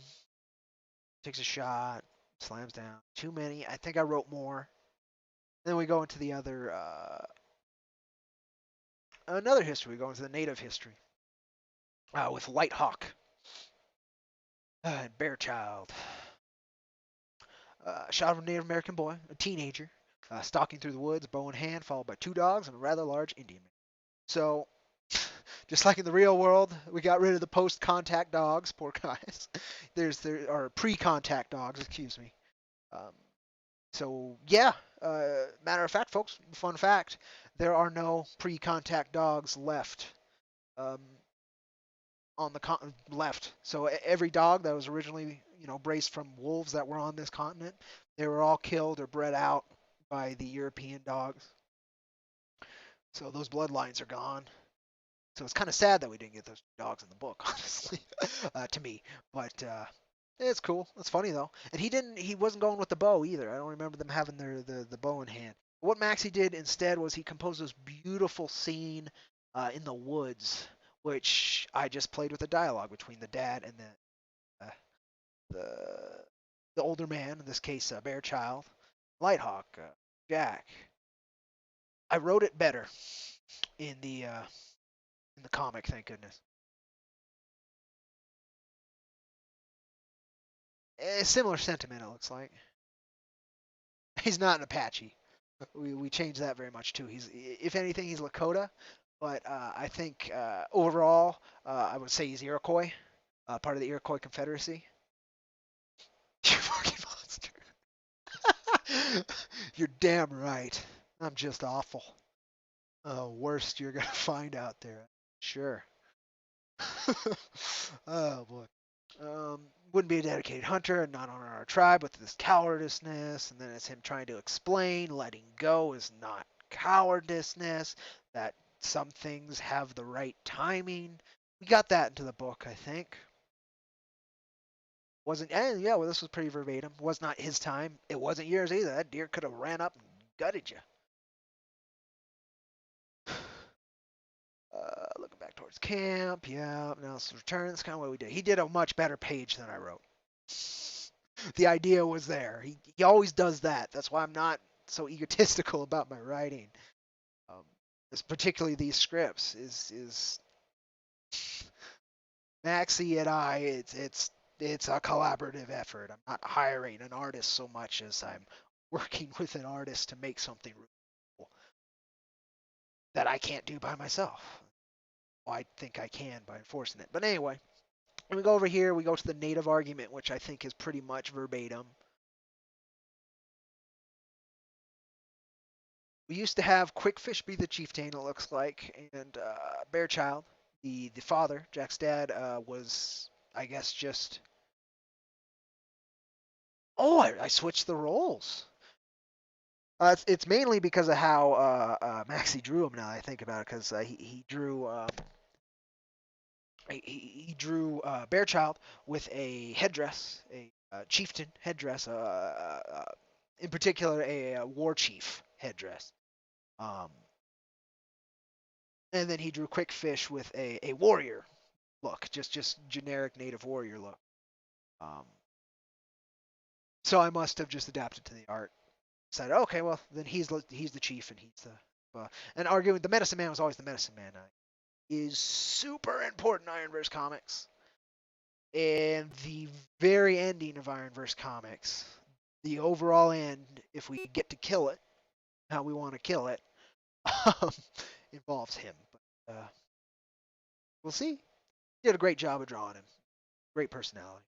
S2: Takes a shot, slams down. Too many. I think I wrote more. Then we go into the another history. We go into the native history with Light Hawk and Bear Child. Shot of a Native American boy, a teenager, stalking through the woods, bow in hand, followed by two dogs and a rather large Indian man. So, just like in the real world, we got rid of the post-contact dogs, poor guys. There are pre-contact dogs, excuse me. Um, so yeah, matter of fact, folks, fun fact, there are no pre-contact dogs left um, on the left. So every dog that was originally braced from wolves that were on this continent, they were all killed or bred out by the European dogs. So those bloodlines are gone. So it's kind of sad that we didn't get those dogs in the book, honestly, to me. But it's cool. It's funny though. And he wasn't going with the bow either. I don't remember them having the bow in hand. What Maxie did instead was he composed this beautiful scene in the woods, which I just played with the dialogue between the dad and the the older man, in this case, Bear Child, Lighthawk, Jack. I wrote it better in the comic, thank goodness. Similar sentiment, it looks like. He's not an Apache. We changed that very much too. If anything, he's Lakota, but I think overall, I would say he's Iroquois, part of the Iroquois Confederacy. You fucking monster. You're damn right. I'm just awful. Worst you're gonna find out there. Sure. Oh boy. Wouldn't be a dedicated hunter and not on our tribe with this cowardiceness, and then it's him trying to explain letting go is not cowardiceness, that some things have the right timing. We got that into the book, I think. Wasn't, and yeah, well, this was pretty verbatim. Was not his time. It wasn't yours either. That deer could have ran up and gutted you. Looking back towards camp, yeah, Nelson's return. That's kind of what we did. He did a much better page than I wrote. The idea was there. He always does that. That's why I'm not so egotistical about my writing. Um, particularly these scripts is Maxie and I. It's a collaborative effort. I'm not hiring an artist so much as I'm working with an artist to make something really cool that I can't do by myself. Well, I think I can by enforcing it. But anyway, we go over here. We go to the native argument, which I think is pretty much verbatim. We used to have Quickfish be the chieftain, it looks like, and Bearchild, the father, Jack's dad, was, I guess, just. Oh, I switched the roles. It's mainly because of how Maxie drew him. Now I think about it, because he drew he drew Bearchild with a headdress, a chieftain headdress, in particular a war chief headdress. Um, and then he drew Quickfish with a warrior look, just generic native warrior look. Um, so I must have just adapted to the art. decided, okay, well then he's the chief and he's the and arguing the medicine man was always the medicine man. Is super important in IronVerse Comics. And the very ending of IronVerse Comics, the overall end, if we get to kill it, how we want to kill it, um, involves him. But we'll see. Did a great job of drawing him. Great personality.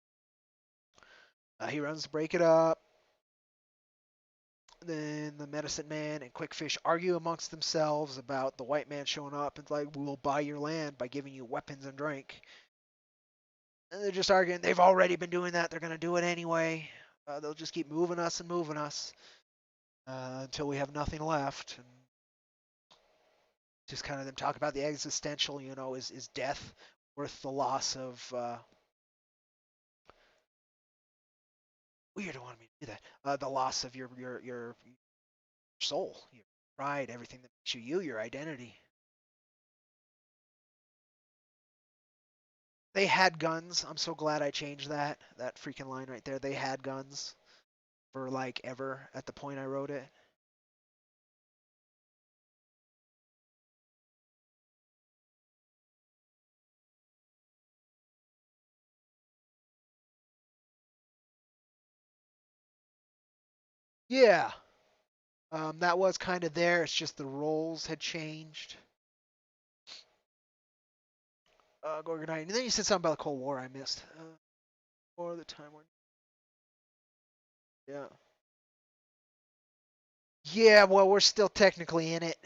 S2: He runs to break it up. Then the medicine man and Quickfish argue amongst themselves about the white man showing up and like, we will buy your land by giving you weapons and drink. And they're just arguing. They've already been doing that. They're going to do it anyway. They'll just keep moving us and moving us until we have nothing left. And just kind of them talk about the existential, is death worth the loss of weird, I want me to do that. The loss of your soul, your pride, everything that makes you, your identity. They had guns. I'm so glad I changed that. That freaking line right there. They had guns for like ever at the point I wrote it. Yeah. That was kind of there. It's just the roles had changed. Gorgonite. And then you said something about the Cold War I missed. Or the Time War. Yeah. Yeah, well, we're still technically in it.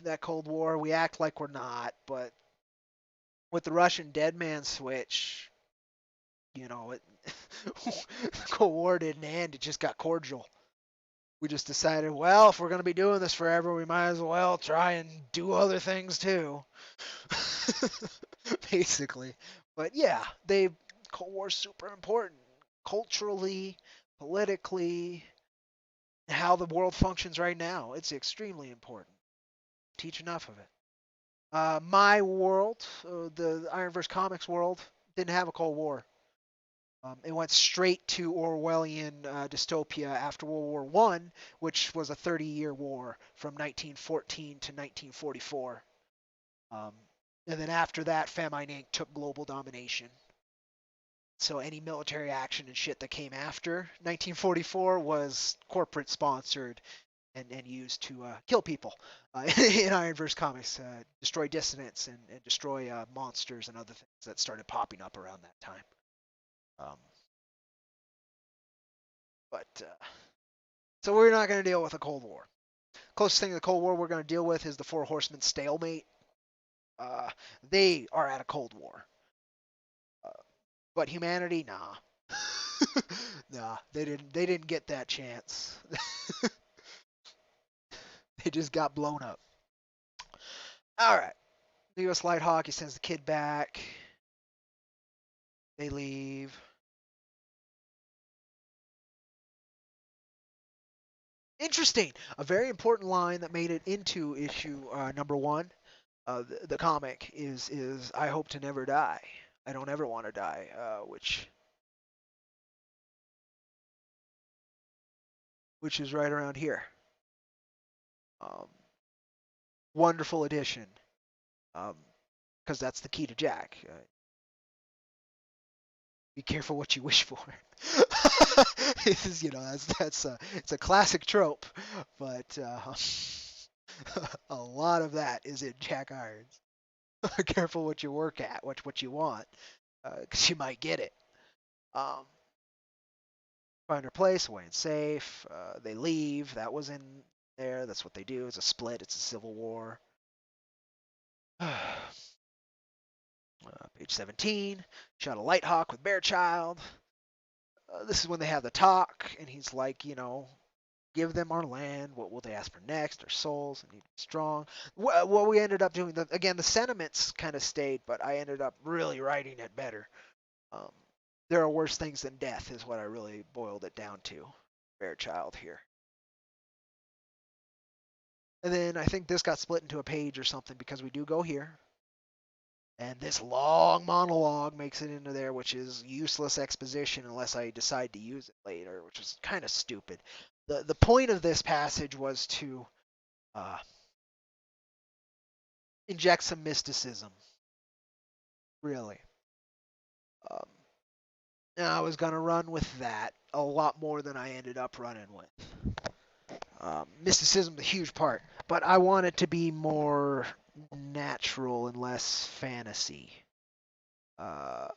S2: That Cold War. We act like we're not, but with the Russian dead man switch, it the Cold War didn't end. It just got cordial. We just decided, well, if we're going to be doing this forever, we might as well try and do other things too. Basically. But yeah, Cold War's super important culturally, politically, how the world functions right now. It's extremely important. Teach enough of it. My world, the IronVerse Comics world, didn't have a Cold War. It went straight to Orwellian dystopia after World War One, which was a 30-year war from 1914 to 1944. And then after that, Famine Inc. took global domination. So any military action and shit that came after 1944 was corporate sponsored and used to kill people in IronVerse Comics, destroy dissidents and destroy monsters and other things that started popping up around that time. Um, but so we're not going to deal with a Cold War. Closest thing to the Cold War we're going to deal with is the Four Horsemen stalemate. They are at a Cold War. But humanity, nah. Nah, they didn't get that chance. They just got blown up. All right. The U.S. Light Hawk, he sends the kid back. They leave. Interesting. A very important line that made it into issue number one. The comic is I hope to never die. I don't ever want to die. Which is right around here. Um, Wonderful addition. Because that's the key to Jack. Be careful what you wish for. It's a classic trope, but a lot of that is in Jack Irons. Careful what you work at, what you want, because you might get it. Um, Find her place, away and safe. They leave. That was in there. That's what they do. It's a split. It's a civil war. Page 17. Shot a Light Hawk with Bearchild. This is when they have the talk, and he's like, give them our land. What will they ask for next? Their souls. They need to be strong. What we ended up doing, again, the sentiments kind of stayed, but I ended up really writing it better. Um, there are worse things than death, is what I really boiled it down to. Bearchild here. And then I think this got split into a page or something because we do go here. And this long monologue makes it into there, which is useless exposition unless I decide to use it later, which is kind of stupid. the point of this passage was to uh, inject some mysticism, really. Um, and I was gonna run with that a lot more than I ended up running with. Mysticism's a huge part, but I want it to be more natural and less fantasy. Uh,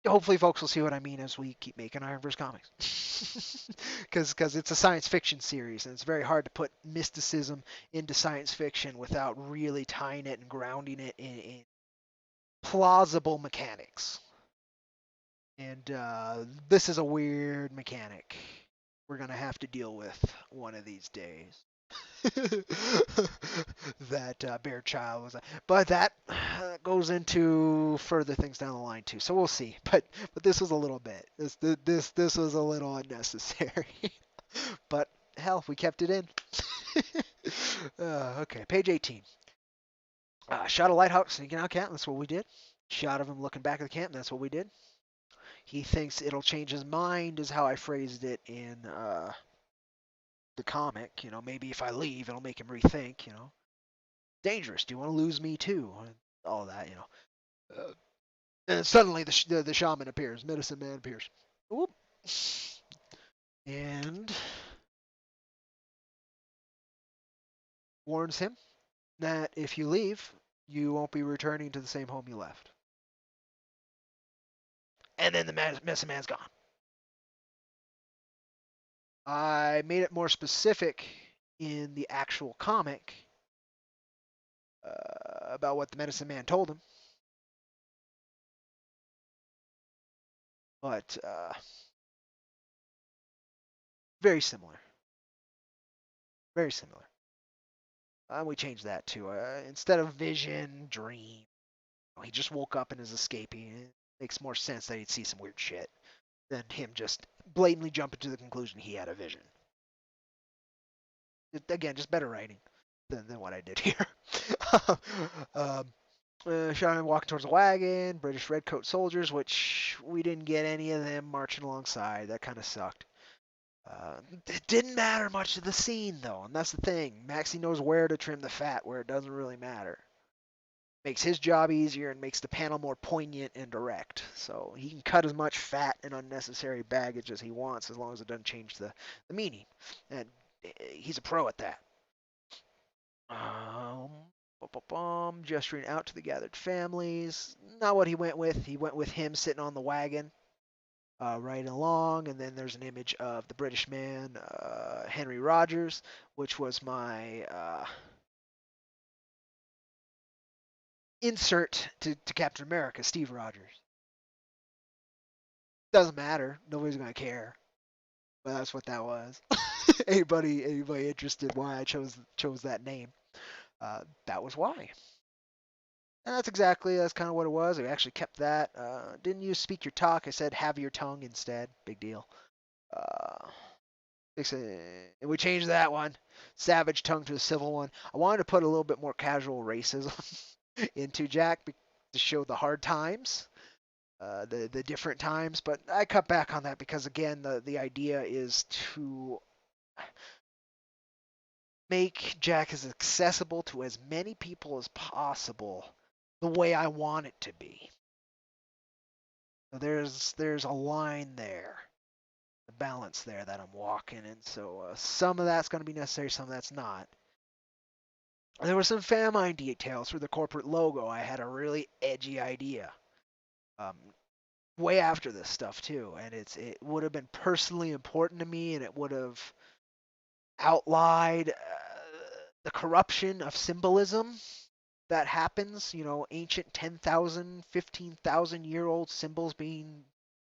S2: Hopefully, folks will see what I mean as we keep making IronVerse Comics, because it's a science fiction series, and it's very hard to put mysticism into science fiction without really tying it and grounding it in plausible mechanics. And this is a weird mechanic we're gonna have to deal with one of these days. That Bear Child was, but that goes into further things down the line too. So we'll see. But this was a little bit. This was a little unnecessary. But hell, we kept it in. Okay, page 18. Shot a lighthouse sneaking out camp. That's what we did. Shot of him looking back at the camp. That's what we did. He thinks it'll change his mind, is how I phrased it in the comic. You know, maybe if I leave, it'll make him rethink. You know, dangerous. Do you want to lose me too? All that. You know. And suddenly the shaman appears. Medicine man appears. Whoop. And warns him that if you leave, you won't be returning to the same home you left. And then the medicine man's gone. I made it more specific in the actual comic about what the medicine man told him. But very similar. Very similar. We changed that to instead of vision, dream. He just woke up and is escaping. It makes more sense that he'd see some weird shit than him just blatantly jumping to the conclusion he had a vision. Again, just better writing than what I did here. Shaman walking towards the wagon, British redcoat soldiers, which we didn't get any of them marching alongside. That kind of sucked. It didn't matter much to the scene, though, and that's the thing. Maxie knows where to trim the fat, where it doesn't really matter. Makes his job easier and makes the panel more poignant and direct. So he can cut as much fat and unnecessary baggage as he wants, as long as it doesn't change the meaning. And he's a pro at that. Gesturing out to the gathered families. Not what he went with. He went with him sitting on the wagon, riding along, and then there's an image of the British man, Henry Rogers, which was my insert to Captain America, Steve Rogers. Doesn't matter. Nobody's gonna care. But that's what that was. anybody interested why I chose that name? That was why. And that's kind of what it was. I actually kept that. Didn't use speak your talk. I said have your tongue instead. Big deal. Uh, and we changed that one. Savage tongue to a civil one. I wanted to put a little bit more casual racism into Jack to show the hard times, the different times. But I cut back on that because again, the idea is to make Jack as accessible to as many people as possible the way I want it to be. So there's a line there, a balance there that I'm walking, and so some of that's going to be necessary, some of that's not. There were some famine details for the corporate logo. I had a really edgy idea, um, way after this stuff too, and it would have been personally important to me, and it would have outlined the corruption of symbolism that happens, you know, ancient 10,000, 15,000-year-old symbols being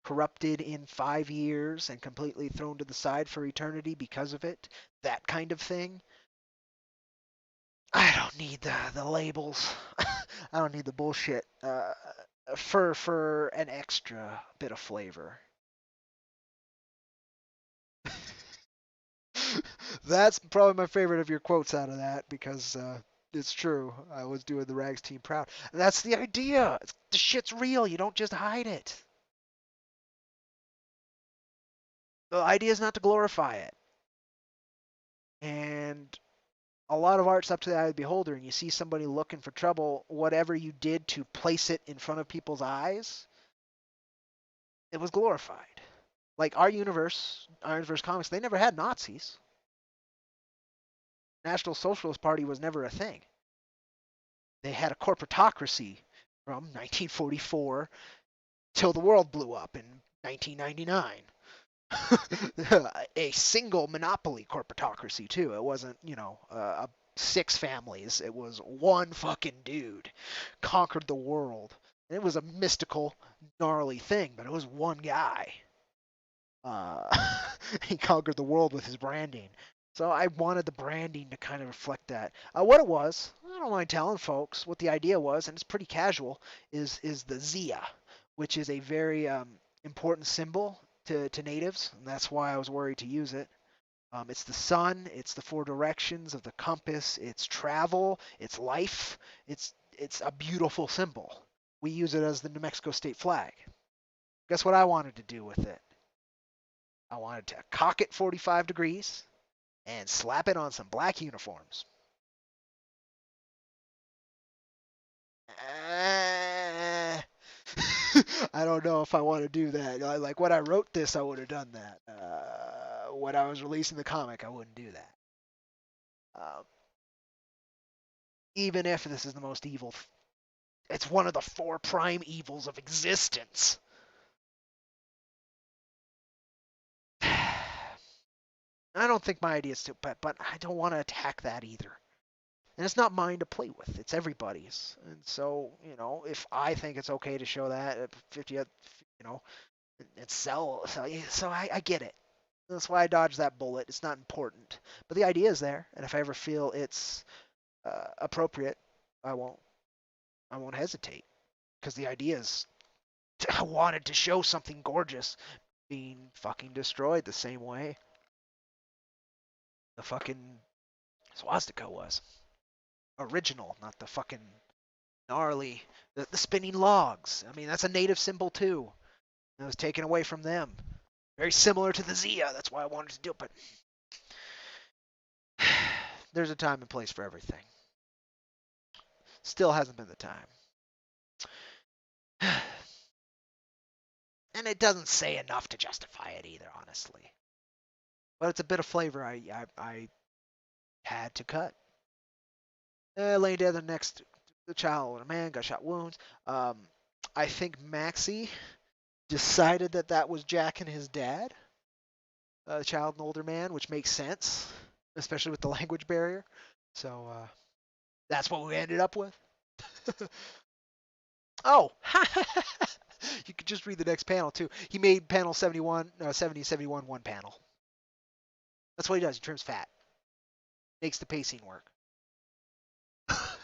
S2: corrupted in 5 years and completely thrown to the side for eternity because of it. That kind of thing. I don't need the labels. I don't need the bullshit for an extra bit of flavor. That's probably my favorite of your quotes out of that because it's true. I was doing the Rags team proud. And that's the idea. The shit's real. You don't just hide it. The idea is not to glorify it. And a lot of art's up to the eye of the beholder, and you see somebody looking for trouble, whatever you did to place it in front of people's eyes, it was glorified. Like our universe, IronVerse Comics, they never had Nazis. National Socialist Party was never a thing. They had a corporatocracy from 1944 till the world blew up in 1999. A single monopoly corporatocracy too. It wasn't, six families. It was one fucking dude conquered the world. And it was a mystical, gnarly thing, but it was one guy. Uh, he conquered the world with his branding. So I wanted the branding to kind of reflect that. What it was, I don't mind telling folks what the idea was, and it's pretty casual, is the Zia, which is a very important symbol to natives, and that's why I was worried to use it. It's the sun, it's the four directions of the compass, it's travel, it's life, it's a beautiful symbol. We use it as the New Mexico state flag. Guess what I wanted to do with it? I wanted to cock it 45 degrees and slap it on some black uniforms. Uh, I don't know if I want to do that. Like when I wrote this, I would have done that. When I was releasing the comic, I wouldn't do that. Um, Even if this is the most evil, it's one of the four prime evils of existence. I don't think my idea is too, but I don't want to attack that either. And it's not mine to play with; it's everybody's. And so, if I think it's okay to show that at 50, and sell, so I get it. That's why I dodged that bullet. It's not important, but the idea is there, and if I ever feel it's appropriate, I won't. I won't hesitate because the idea is I wanted to show something gorgeous being fucking destroyed the same way the fucking swastika was. Original, not the fucking gnarly, the spinning logs. I mean, that's a native symbol too. It was taken away from them. Very similar to the Zia. That's why I wanted to do it. But there's a time and place for everything. Still hasn't been the time. And it doesn't say enough to justify it either, honestly. But it's a bit of flavor I had to cut. Laying dead the next the child and a man got shot wounds. I think Maxie decided that was Jack and his dad, the child and older man, which makes sense, especially with the language barrier. So that's what we ended up with. Oh, you could just read the next panel too. He made panel 71, 70, 71 one panel. That's what he does. He trims fat, makes the pacing work.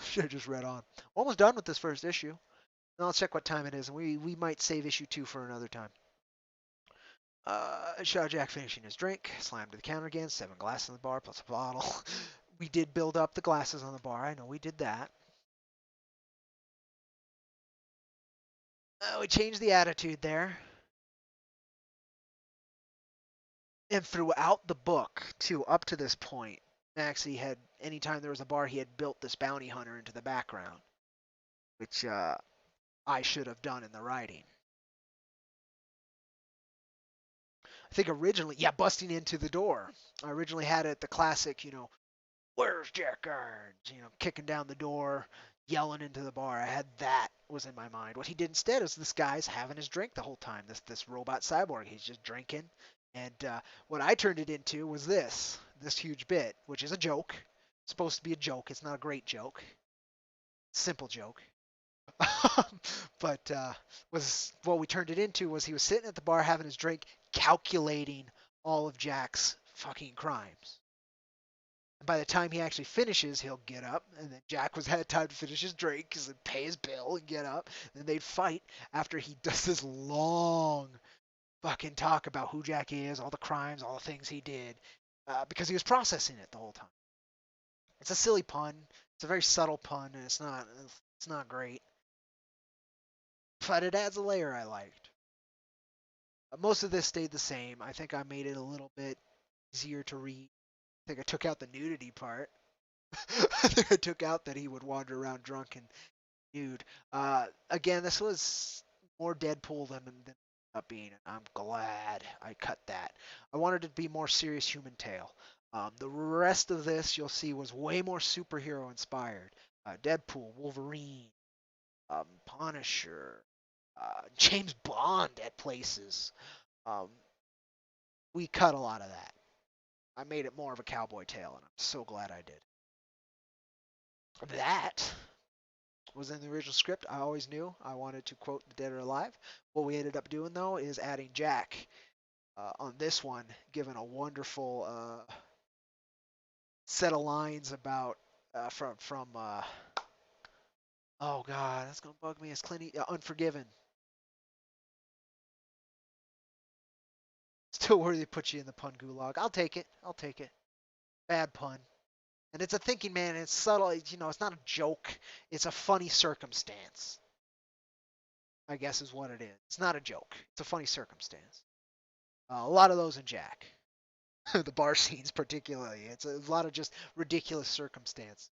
S2: Should have just read on. Almost done with this first issue. Now let's check what time it is, and we might save issue 2 for another time. Shot Jack finishing his drink, slammed to the counter again, 7 glasses in the bar plus a bottle. We did build up the glasses on the bar. I know we did that. We changed the attitude there. And throughout the book, too, up to this point, Maxie had, anytime there was a bar, he had built this bounty hunter into the background, which I should have done in the writing. I think originally, yeah, busting into the door. I originally had it the classic, where's Jack Irons? Kicking down the door, yelling into the bar. I had that was in my mind. What he did instead is this guy's having his drink the whole time. This robot cyborg, he's just drinking. And what I turned it into was this huge bit, which is a joke. It's supposed to be a joke. It's not a great joke. Simple joke. But was what we turned it into was he was sitting at the bar having his drink, calculating all of Jack's fucking crimes. And by the time he actually finishes, he'll get up, and then Jack was had time to finish his drink, because he'd pay his bill and get up. And then they'd fight after he does this long fucking talk about who Jack is, all the crimes, all the things he did, because he was processing it the whole time. It's a silly pun. It's a very subtle pun, and it's not great. But it adds a layer I liked. Most of this stayed the same. I think I made it a little bit easier to read. I think I took out the nudity part. I think I took out that he would wander around drunk and nude. Again, this was more Deadpool than up being. I'm glad I cut that. I wanted it to be more serious human tale. The rest of this you'll see was way more superhero inspired. Deadpool, Wolverine, Punisher, James Bond at places. Um, we cut a lot of that. I made it more of a cowboy tale, and I'm so glad I did. That was in the original script. I always knew I wanted to quote the Dead or Alive. What we ended up doing though is adding Jack on this one, given a wonderful set of lines about from oh god, that's gonna bug me. It's Unforgiven. Still worthy to put you in the pun gulag. I'll take it. I'll take it. Bad pun. And it's a thinking man. And it's subtle. It's not a joke. It's a funny circumstance. I guess is what it is. It's not a joke. It's a funny circumstance. A lot of those in Jack. The bar scenes, particularly. It's a lot of just ridiculous circumstance.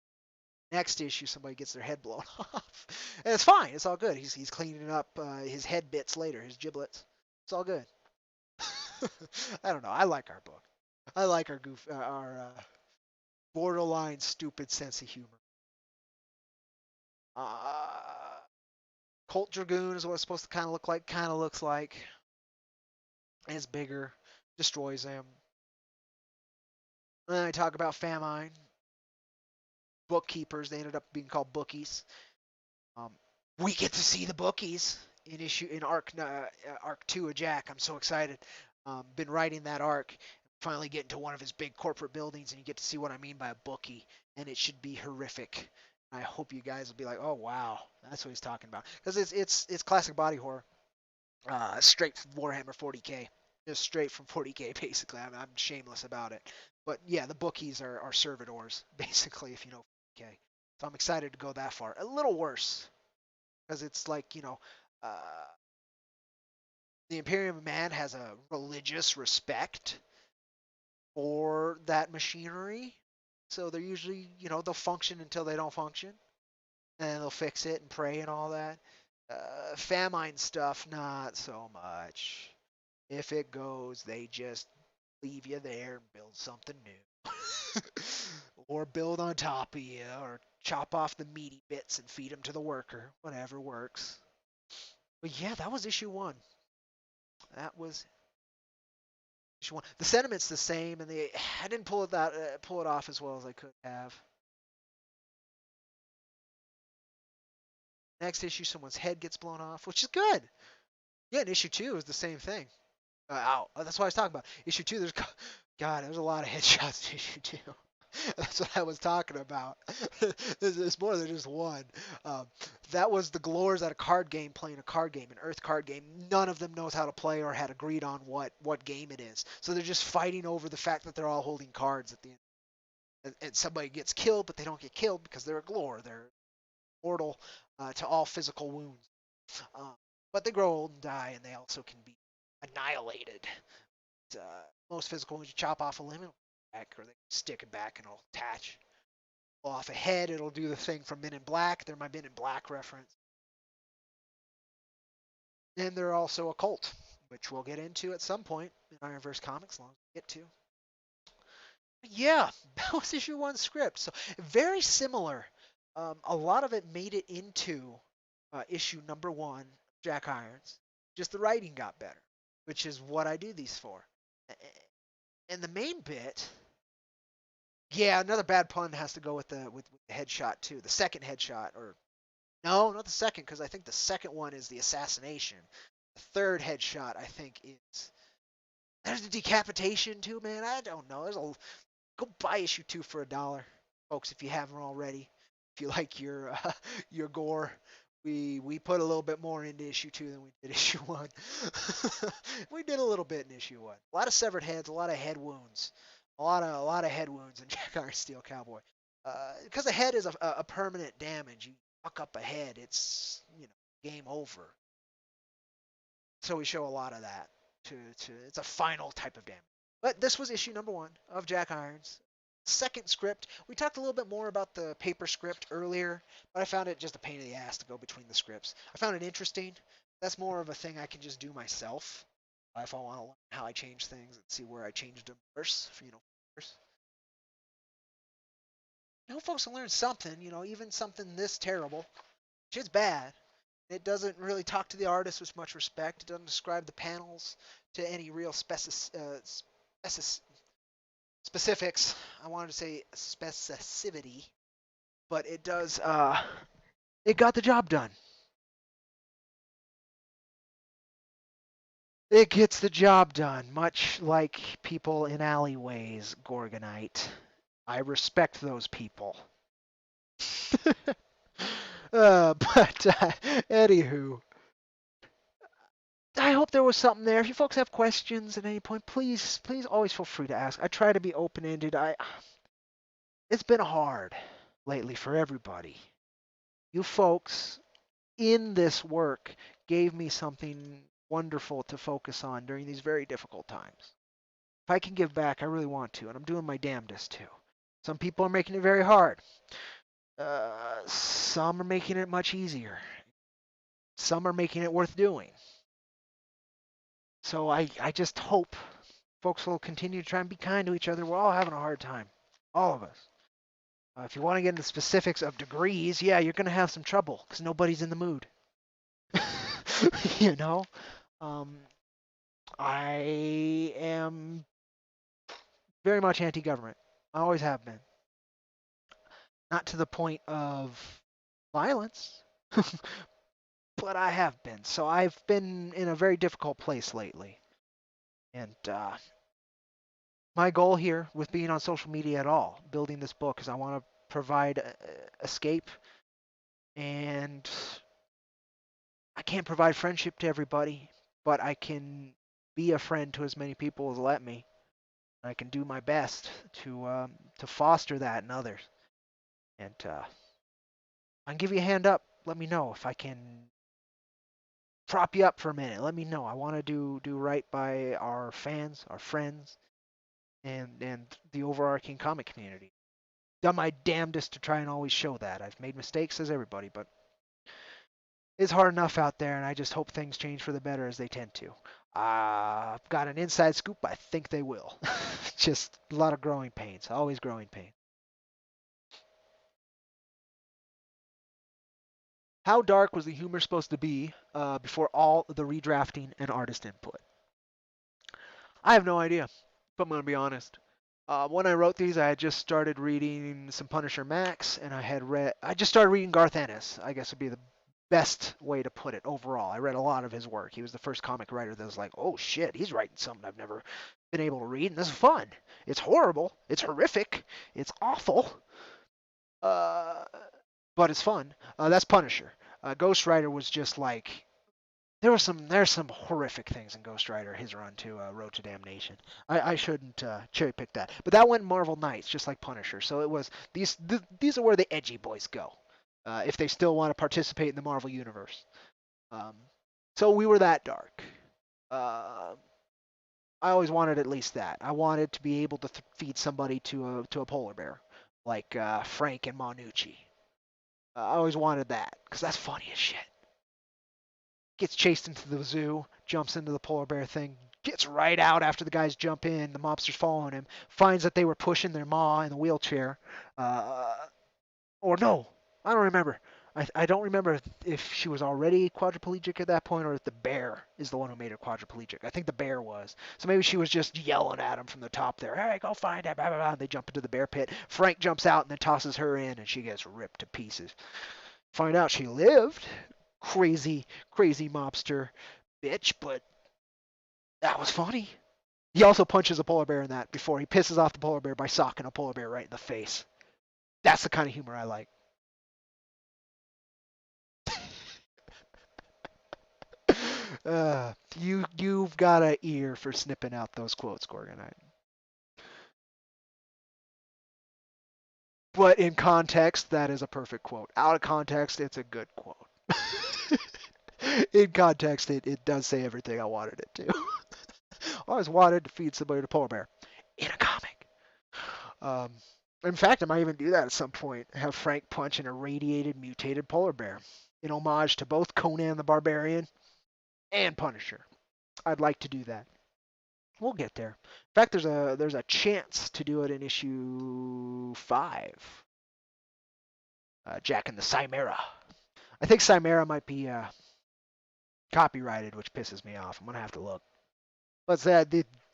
S2: Next issue, somebody gets their head blown off, and it's fine. It's all good. He's cleaning up his head bits later, his giblets. It's all good. I don't know. I like our book. I like our borderline stupid sense of humor. Uh, Colt Dragoon is what it's supposed to kind of look like. Kind of looks like. It's bigger. Destroys them. And then I talk about famine. Bookkeepers. They ended up being called bookies. Um, we get to see the bookies in arc 2 of Jack. I'm so excited. Been writing that arc. Finally getting to one of his big corporate buildings, and you get to see what I mean by a bookie, and it should be horrific. I hope you guys will be like, oh wow, that's what he's talking about, because it's classic body horror, straight from Warhammer 40k, just straight from 40k basically. I'm shameless about it, but yeah, the bookies are servitors basically, if you know 40k. So I'm excited to go that far. A little worse, because it's like the Imperium Man has a religious respect for that machinery. So they're usually, they'll function until they don't function, and then they'll fix it and pray and all that. Famine stuff, not so much. If it goes, they just leave you there and build something new. Or build on top of you, or chop off the meaty bits and feed them to the worker. Whatever works. But yeah, that was issue 1. That was issue 1. The sentiment's the same, and I didn't pull it off as well as I could have. Next issue, someone's head gets blown off, which is good. Yeah, and issue 2 is the same thing. That's what I was talking about. Issue 2, there's a lot of headshots in issue 2. That's what I was talking about. There's more than just one. Um, that was the glores at a card game playing a card game, an Earth card game. None of them knows how to play or had agreed on what game it is. So they're just fighting over the fact that they're all holding cards at the end. And somebody gets killed, but they don't get killed because they're a glore. They're mortal to all physical wounds. Um, but they grow old and die, and they also can be annihilated. Most physical wounds, you chop off a limb, it'll back, or they stick it back and it'll attach. Off a head, it'll do the thing from Men in Black. They're my Men in Black reference. And they're also a cult, which we'll get into at some point in IronVerse Comics, as long as we get to. Yeah, that was issue 1 script. So very similar. A lot of it made it into issue number 1, Jack Irons. Just the writing got better, which is what I do these for. And the main bit, yeah, another bad pun has to go with the headshot too. The second headshot, or no, not the second, because I think the second one is the assassination. The third headshot, I think, is there's the decapitation too, man. I don't know. Go buy issue 2 for $1, folks, if you haven't already. If you like your gore, we put a little bit more into issue 2 than we did issue 1. We did a little bit in issue 1. A lot of severed heads, a lot of head wounds, a lot of head wounds in Jack Iron Steel Cowboy. Because a head is a permanent damage. You fuck up a head, it's game over. So we show a lot of that it's a final type of damage. But this was issue number 1 of Jack Irons. Second script. We talked a little bit more about the paper script earlier, but I found it just a pain in the ass to go between the scripts. I found it interesting. That's more of a thing I can just do myself if I want to learn how I change things and see where I changed them first. First. I hope folks can learn something. Even something this terrible. Shit's bad. It doesn't really talk to the artist with much respect. It doesn't describe the panels to any real specifics. I wanted to say specificity, but it does. It got the job done. It gets the job done, much like people in alleyways, Gorgonite. I respect those people. But anywho, I hope there was something there. If you folks have questions at any point, please always feel free to ask. I try to be open-ended. It's been hard lately for everybody. You folks in this work gave me something wonderful to focus on during these very difficult times. If I can give back, I really want to, and I'm doing my damnedest to. Some people are making it very hard. Some are making it much easier. Some are making it worth doing. So I just hope folks will continue to try and be kind to each other. We're all having a hard time. All of us. If you want to get into specifics of degrees, yeah, you're going to have some trouble because nobody's in the mood. you know? I am very much anti-government. I always have been. Not to the point of violence, but I have been. So I've been in a very difficult place lately. And my goal here with being on social media at all, building this book, is I want to provide escape. And I can't provide friendship to everybody, but I can be a friend to as many people as let me. I can do my best to foster that in others. And I can give you a hand up. Let me know if I can prop you up for a minute. Let me know. I want to do right by our fans, our friends, and the overarching comic community. Done my damnedest to try and always show that. I've made mistakes as everybody, but it's hard enough out there, and I just hope things change for the better as they tend to. I've got an inside scoop. I think they will. Just a lot of growing pains. Always growing pain. How dark was the humor supposed to be before all the redrafting and artist input? I have no idea, if I'm going to be honest. When I wrote these, I had just started reading some Punisher Max, and I just started reading Garth Ennis, I guess would be the best way to put it overall. I read a lot of his work. He was the first comic writer that was like, oh shit, he's writing something I've never been able to read, and this is fun. It's horrible. It's horrific. It's awful. But it's fun. That's Punisher. Ghost Rider was just like there's some horrific things in Ghost Rider, his run to Road to Damnation. I shouldn't cherry pick that, but that went Marvel Knights just like Punisher. So it was these are where the edgy boys go if they still want to participate in the Marvel universe. So we were that dark. I always wanted at least that. I wanted to be able to feed somebody to a polar bear like Frank and Manucci. I always wanted that because that's funny as shit. Gets chased into the zoo, jumps into the polar bear thing, gets right out after the guys jump in. The mobster's following him, finds that they were pushing their ma in the wheelchair. Or no, I don't remember. I don't remember if she was already quadriplegic at that point or if the bear is the one who made her quadriplegic. I think the bear was. So maybe she was just yelling at him from the top there. Hey, go find it. Blah, blah, blah. They jump into the bear pit. Frank jumps out and then tosses her in and she gets ripped to pieces. Find out she lived. Crazy mobster bitch, but that was funny. He also punches a polar bear in that before he pisses off the polar bear by socking a polar bear right in the face. That's the kind of humor I like. You've got an ear for snipping out those quotes, Gorgonite. But in context, that is a perfect quote. Out of context, it's a good quote. In context, it does say everything I wanted it to. Always wanted to feed somebody to polar bear in a comic. Um, in fact, I might even do that at some point. Have Frank punch an irradiated, mutated polar bear in homage to both Conan the Barbarian and Punisher. I'd like to do that. We'll get there. In fact, there's a chance to do it in issue 5. Jack and the Chimera. I think Chimera might be copyrighted, which pisses me off. I'm gonna have to look. But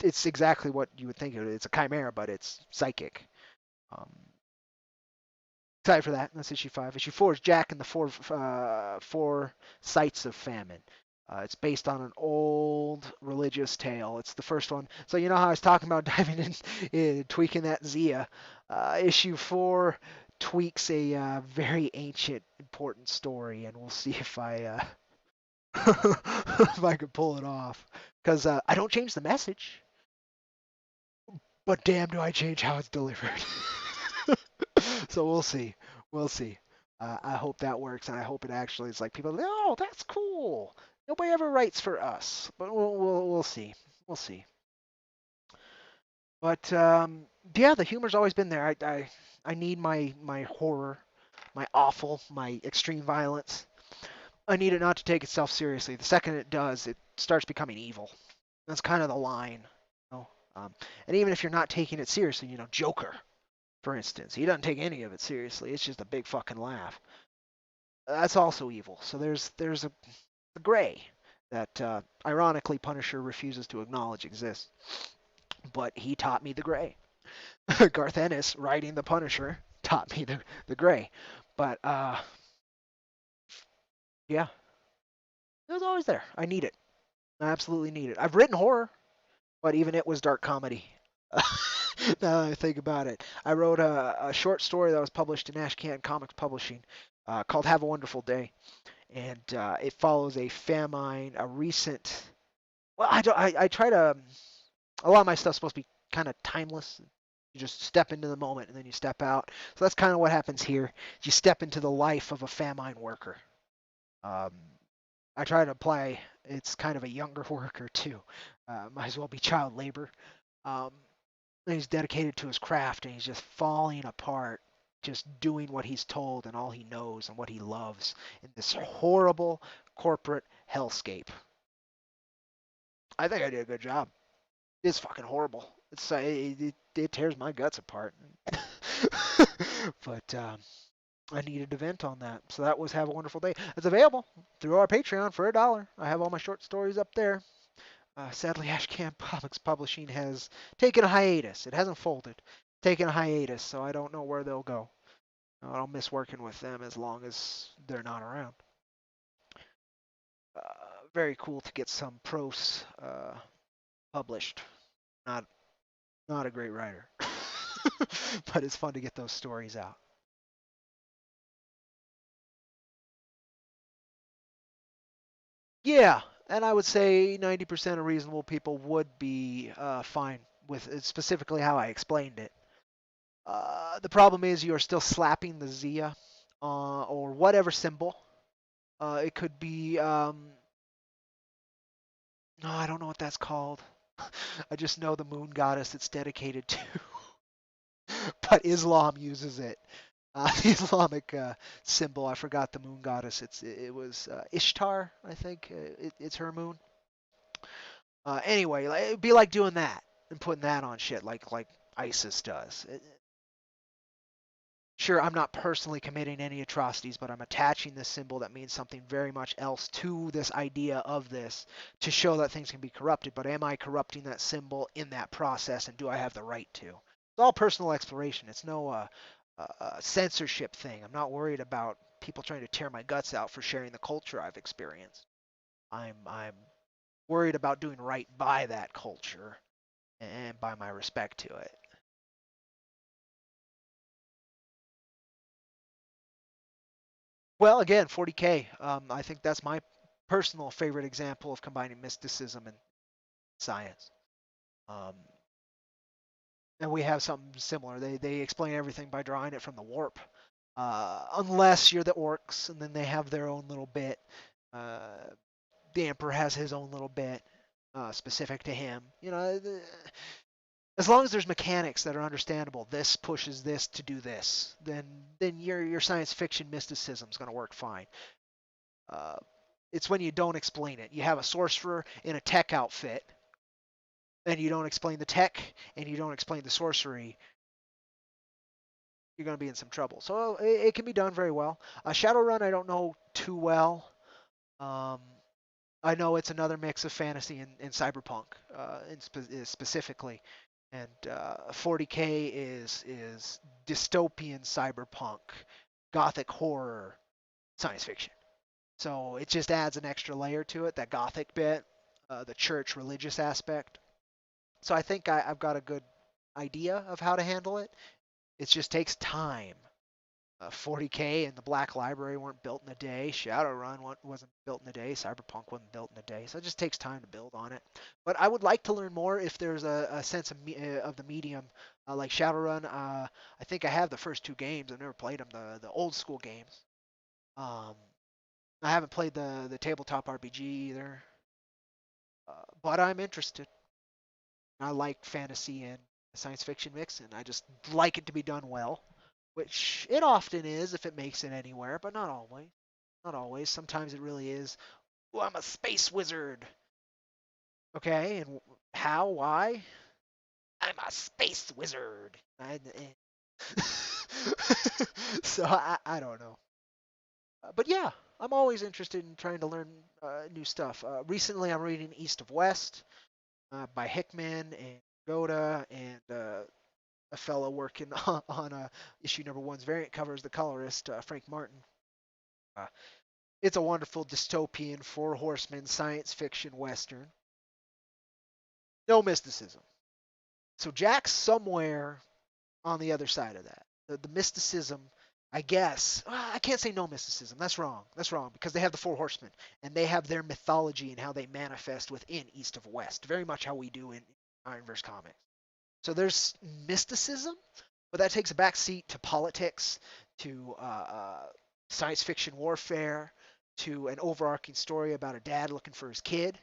S2: it's exactly what you would think of it. It's a chimera, but it's psychic. Um, Excited for that. That's issue 5. Issue 4 is Jack and the four sights of famine. It's based on an old religious tale. It's the first one. So you know how I was talking about diving in, tweaking that Zia. Issue 4 tweaks a very ancient, important story, and we'll see if I if I can pull it off. Because I don't change the message, but damn, do I change how it's delivered. So we'll see. We'll see. I hope that works, and I hope it actually is like people. Oh, that's cool. Nobody ever writes for us, but we'll see. We'll see. But yeah, the humor's always been there. I need my horror, my awful, my extreme violence. I need it not to take itself seriously. The second it does, it starts becoming evil. That's kind of the line. You know? And even if you're not taking it seriously, Joker, for instance, he doesn't take any of it seriously. It's just a big fucking laugh. That's also evil. So there's a gray that ironically Punisher refuses to acknowledge exists. But he taught me the gray. Garth Ennis writing the Punisher taught me the gray. But yeah, it was always there. I need it. I absolutely need it. I've written horror, but even it was dark comedy. Now that I think about it, I wrote a short story that was published in Ashcan Comics Publishing called "Have a Wonderful Day," and it follows a famine, a recent. Well, I try to. A lot of my stuff's supposed to be kind of timeless. You just step into the moment and then you step out. So that's kind of what happens here. You step into the life of a famine worker. Um, I try to apply. It's kind of a younger worker too. Might as well be child labor. Um, and he's dedicated to his craft and he's just falling apart, just doing what he's told and all he knows and what he loves in this horrible corporate hellscape. I think I did a good job. It's fucking horrible. It tears my guts apart. But I needed to vent on that. So that was Have a Wonderful Day. It's available through our Patreon for $1. I have all my short stories up there. Sadly, Ashcamp Comics Publishing has taken a hiatus. It hasn't folded. Taken a hiatus, so I don't know where they'll go. I'll miss working with them as long as they're not around. Very cool to get some prose published. Not not a great writer, but it's fun to get those stories out. Yeah, and I would say 90% of reasonable people would be fine with it, specifically how I explained it. The problem is you are still slapping the Zia or whatever symbol. It could be, no, I don't know what that's called. I just know the moon goddess it's dedicated to, but Islam uses it. The Islamic symbol, I forgot the moon goddess. It was Ishtar, I think. It's her moon. Anyway, it'd be like doing that and putting that on shit like ISIS does. Sure, I'm not personally committing any atrocities, but I'm attaching this symbol that means something very much else to this idea of this to show that things can be corrupted. But am I corrupting that symbol in that process, and do I have the right to? It's all personal exploration. It's no censorship thing. I'm not worried about people trying to tear my guts out for sharing the culture I've experienced. I'm worried about doing right by that culture and by my respect to it. Well, again, 40K. I think that's my personal favorite example of combining mysticism and science. Um, and we have something similar. They explain everything by drawing it from the warp. Unless you're the orcs, and then they have their own little bit. Uh, the emperor has his own little bit. specific to him. As long as there's mechanics that are understandable, this pushes this to do this, then your science fiction mysticism is going to work fine. Uh, it's when you don't explain it. You have a sorcerer in a tech outfit, and you don't explain the tech, and you don't explain the sorcery. You're going to be in some trouble. So it can be done very well. Shadowrun, I don't know too well. Um, I know it's another mix of fantasy and cyberpunk, specifically, and 40K is dystopian cyberpunk, gothic horror, science fiction. So it just adds an extra layer to it, that gothic bit, the church religious aspect. So I think I've got a good idea of how to handle it. It just takes time. 40K and the Black Library weren't built in a day. Shadowrun wasn't built in a day. Cyberpunk wasn't built in a day. So it just takes time to build on it. But I would like to learn more if there's a sense of the medium, like Shadowrun. I think I have the first two games. I've never played them, the old school games. Um, I haven't played the tabletop RPG either, but I'm interested. I like fantasy and science fiction mix, and I just like it to be done well, which it often is if it makes it anywhere, but not always. Not always. Sometimes it really is. Oh, I'm a space wizard. Okay, and how? Why? I'm a space wizard. So I don't know. But yeah, I'm always interested in trying to learn new stuff. Recently, I'm reading East of West by Hickman and Goda and a fellow working on issue number one's variant covers, the colorist Frank Martin. Uh, it's a wonderful dystopian four horsemen science fiction western. No mysticism. So Jack's somewhere on the other side of that. The mysticism, I guess. I can't say no mysticism. That's wrong. That's wrong because they have the four horsemen and they have their mythology and how they manifest within East of West, very much how we do in IronVerse Comics. So there's mysticism, but that takes a back seat to politics, to science fiction warfare, to an overarching story about a dad looking for his kid.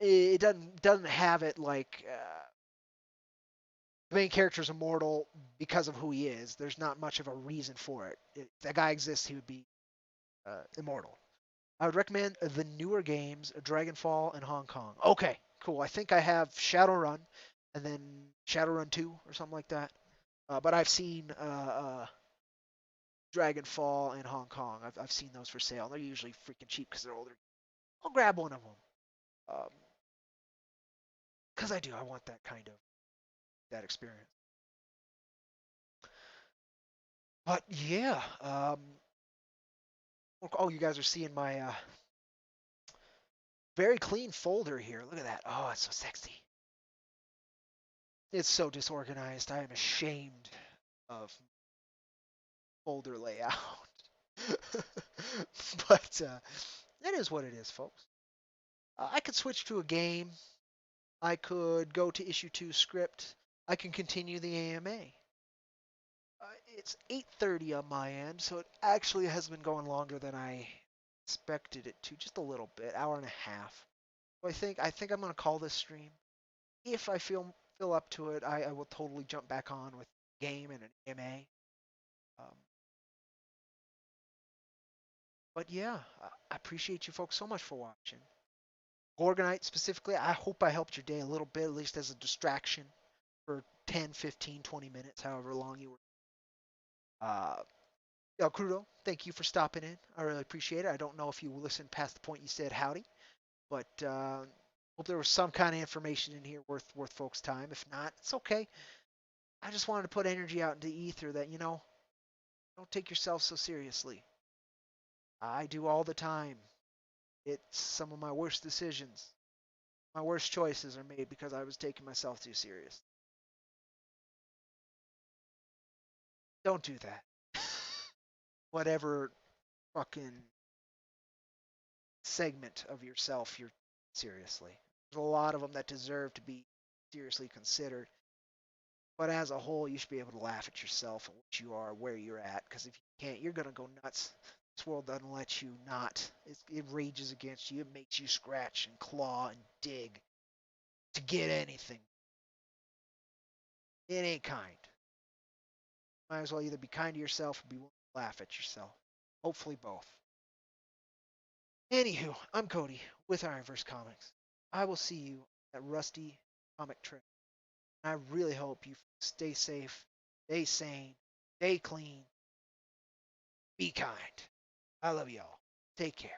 S2: It doesn't have it like the main character is immortal because of who he is. There's not much of a reason for it. If that guy exists, he would be immortal. I would recommend the newer games, Dragonfall and Hong Kong. Okay, cool. I think I have Shadowrun, and then Shadowrun 2 or something like that. But I've seen Dragonfall and Hong Kong. I've seen those for sale. They're usually freaking cheap because they're older. I'll grab one of them. Because I do. I want that kind of that experience. But yeah. Oh, you guys are seeing my very clean folder here. Look at that. Oh, it's so sexy. It's so disorganized. I am ashamed of folder layout. But that is what it is, folks. I could switch to a game. I could go to issue 2 script. I can continue the AMA. It's 8:30 on my end, so it actually has been going longer than I expected it to, just a little bit, hour and a half. So I think I'm gonna call this stream. If I feel up to it, I will totally jump back on with game and an AMA. Um, but yeah, I appreciate you folks so much for watching. Gorgonite specifically, I hope I helped your day a little bit, at least as a distraction for 10, 15, 20 minutes, however long you were. Uh, El Crudo, thank you for stopping in. I really appreciate it. I don't know if you listened past the point you said howdy, but hope there was some kind of information in here worth folks' time. If not, it's okay. I just wanted to put energy out into ether that don't take yourself so seriously. I do all the time. It's some of my worst decisions. My worst choices are made because I was taking myself too serious. Don't do that. Whatever fucking segment of yourself you're seriously. There's a lot of them that deserve to be seriously considered. But as a whole, you should be able to laugh at yourself and what you are, where you're at. Because if you can't, you're gonna go nuts. This world doesn't let you not. It rages against you. It makes you scratch and claw and dig to get anything. It ain't kind. Might as well either be kind to yourself or be willing to laugh at yourself. Hopefully both. Anywho, I'm Cody with IronVerse Comics. I will see you at Rusty Comic Trip. I really hope you stay safe, stay sane, stay clean, be kind. I love y'all. Take care.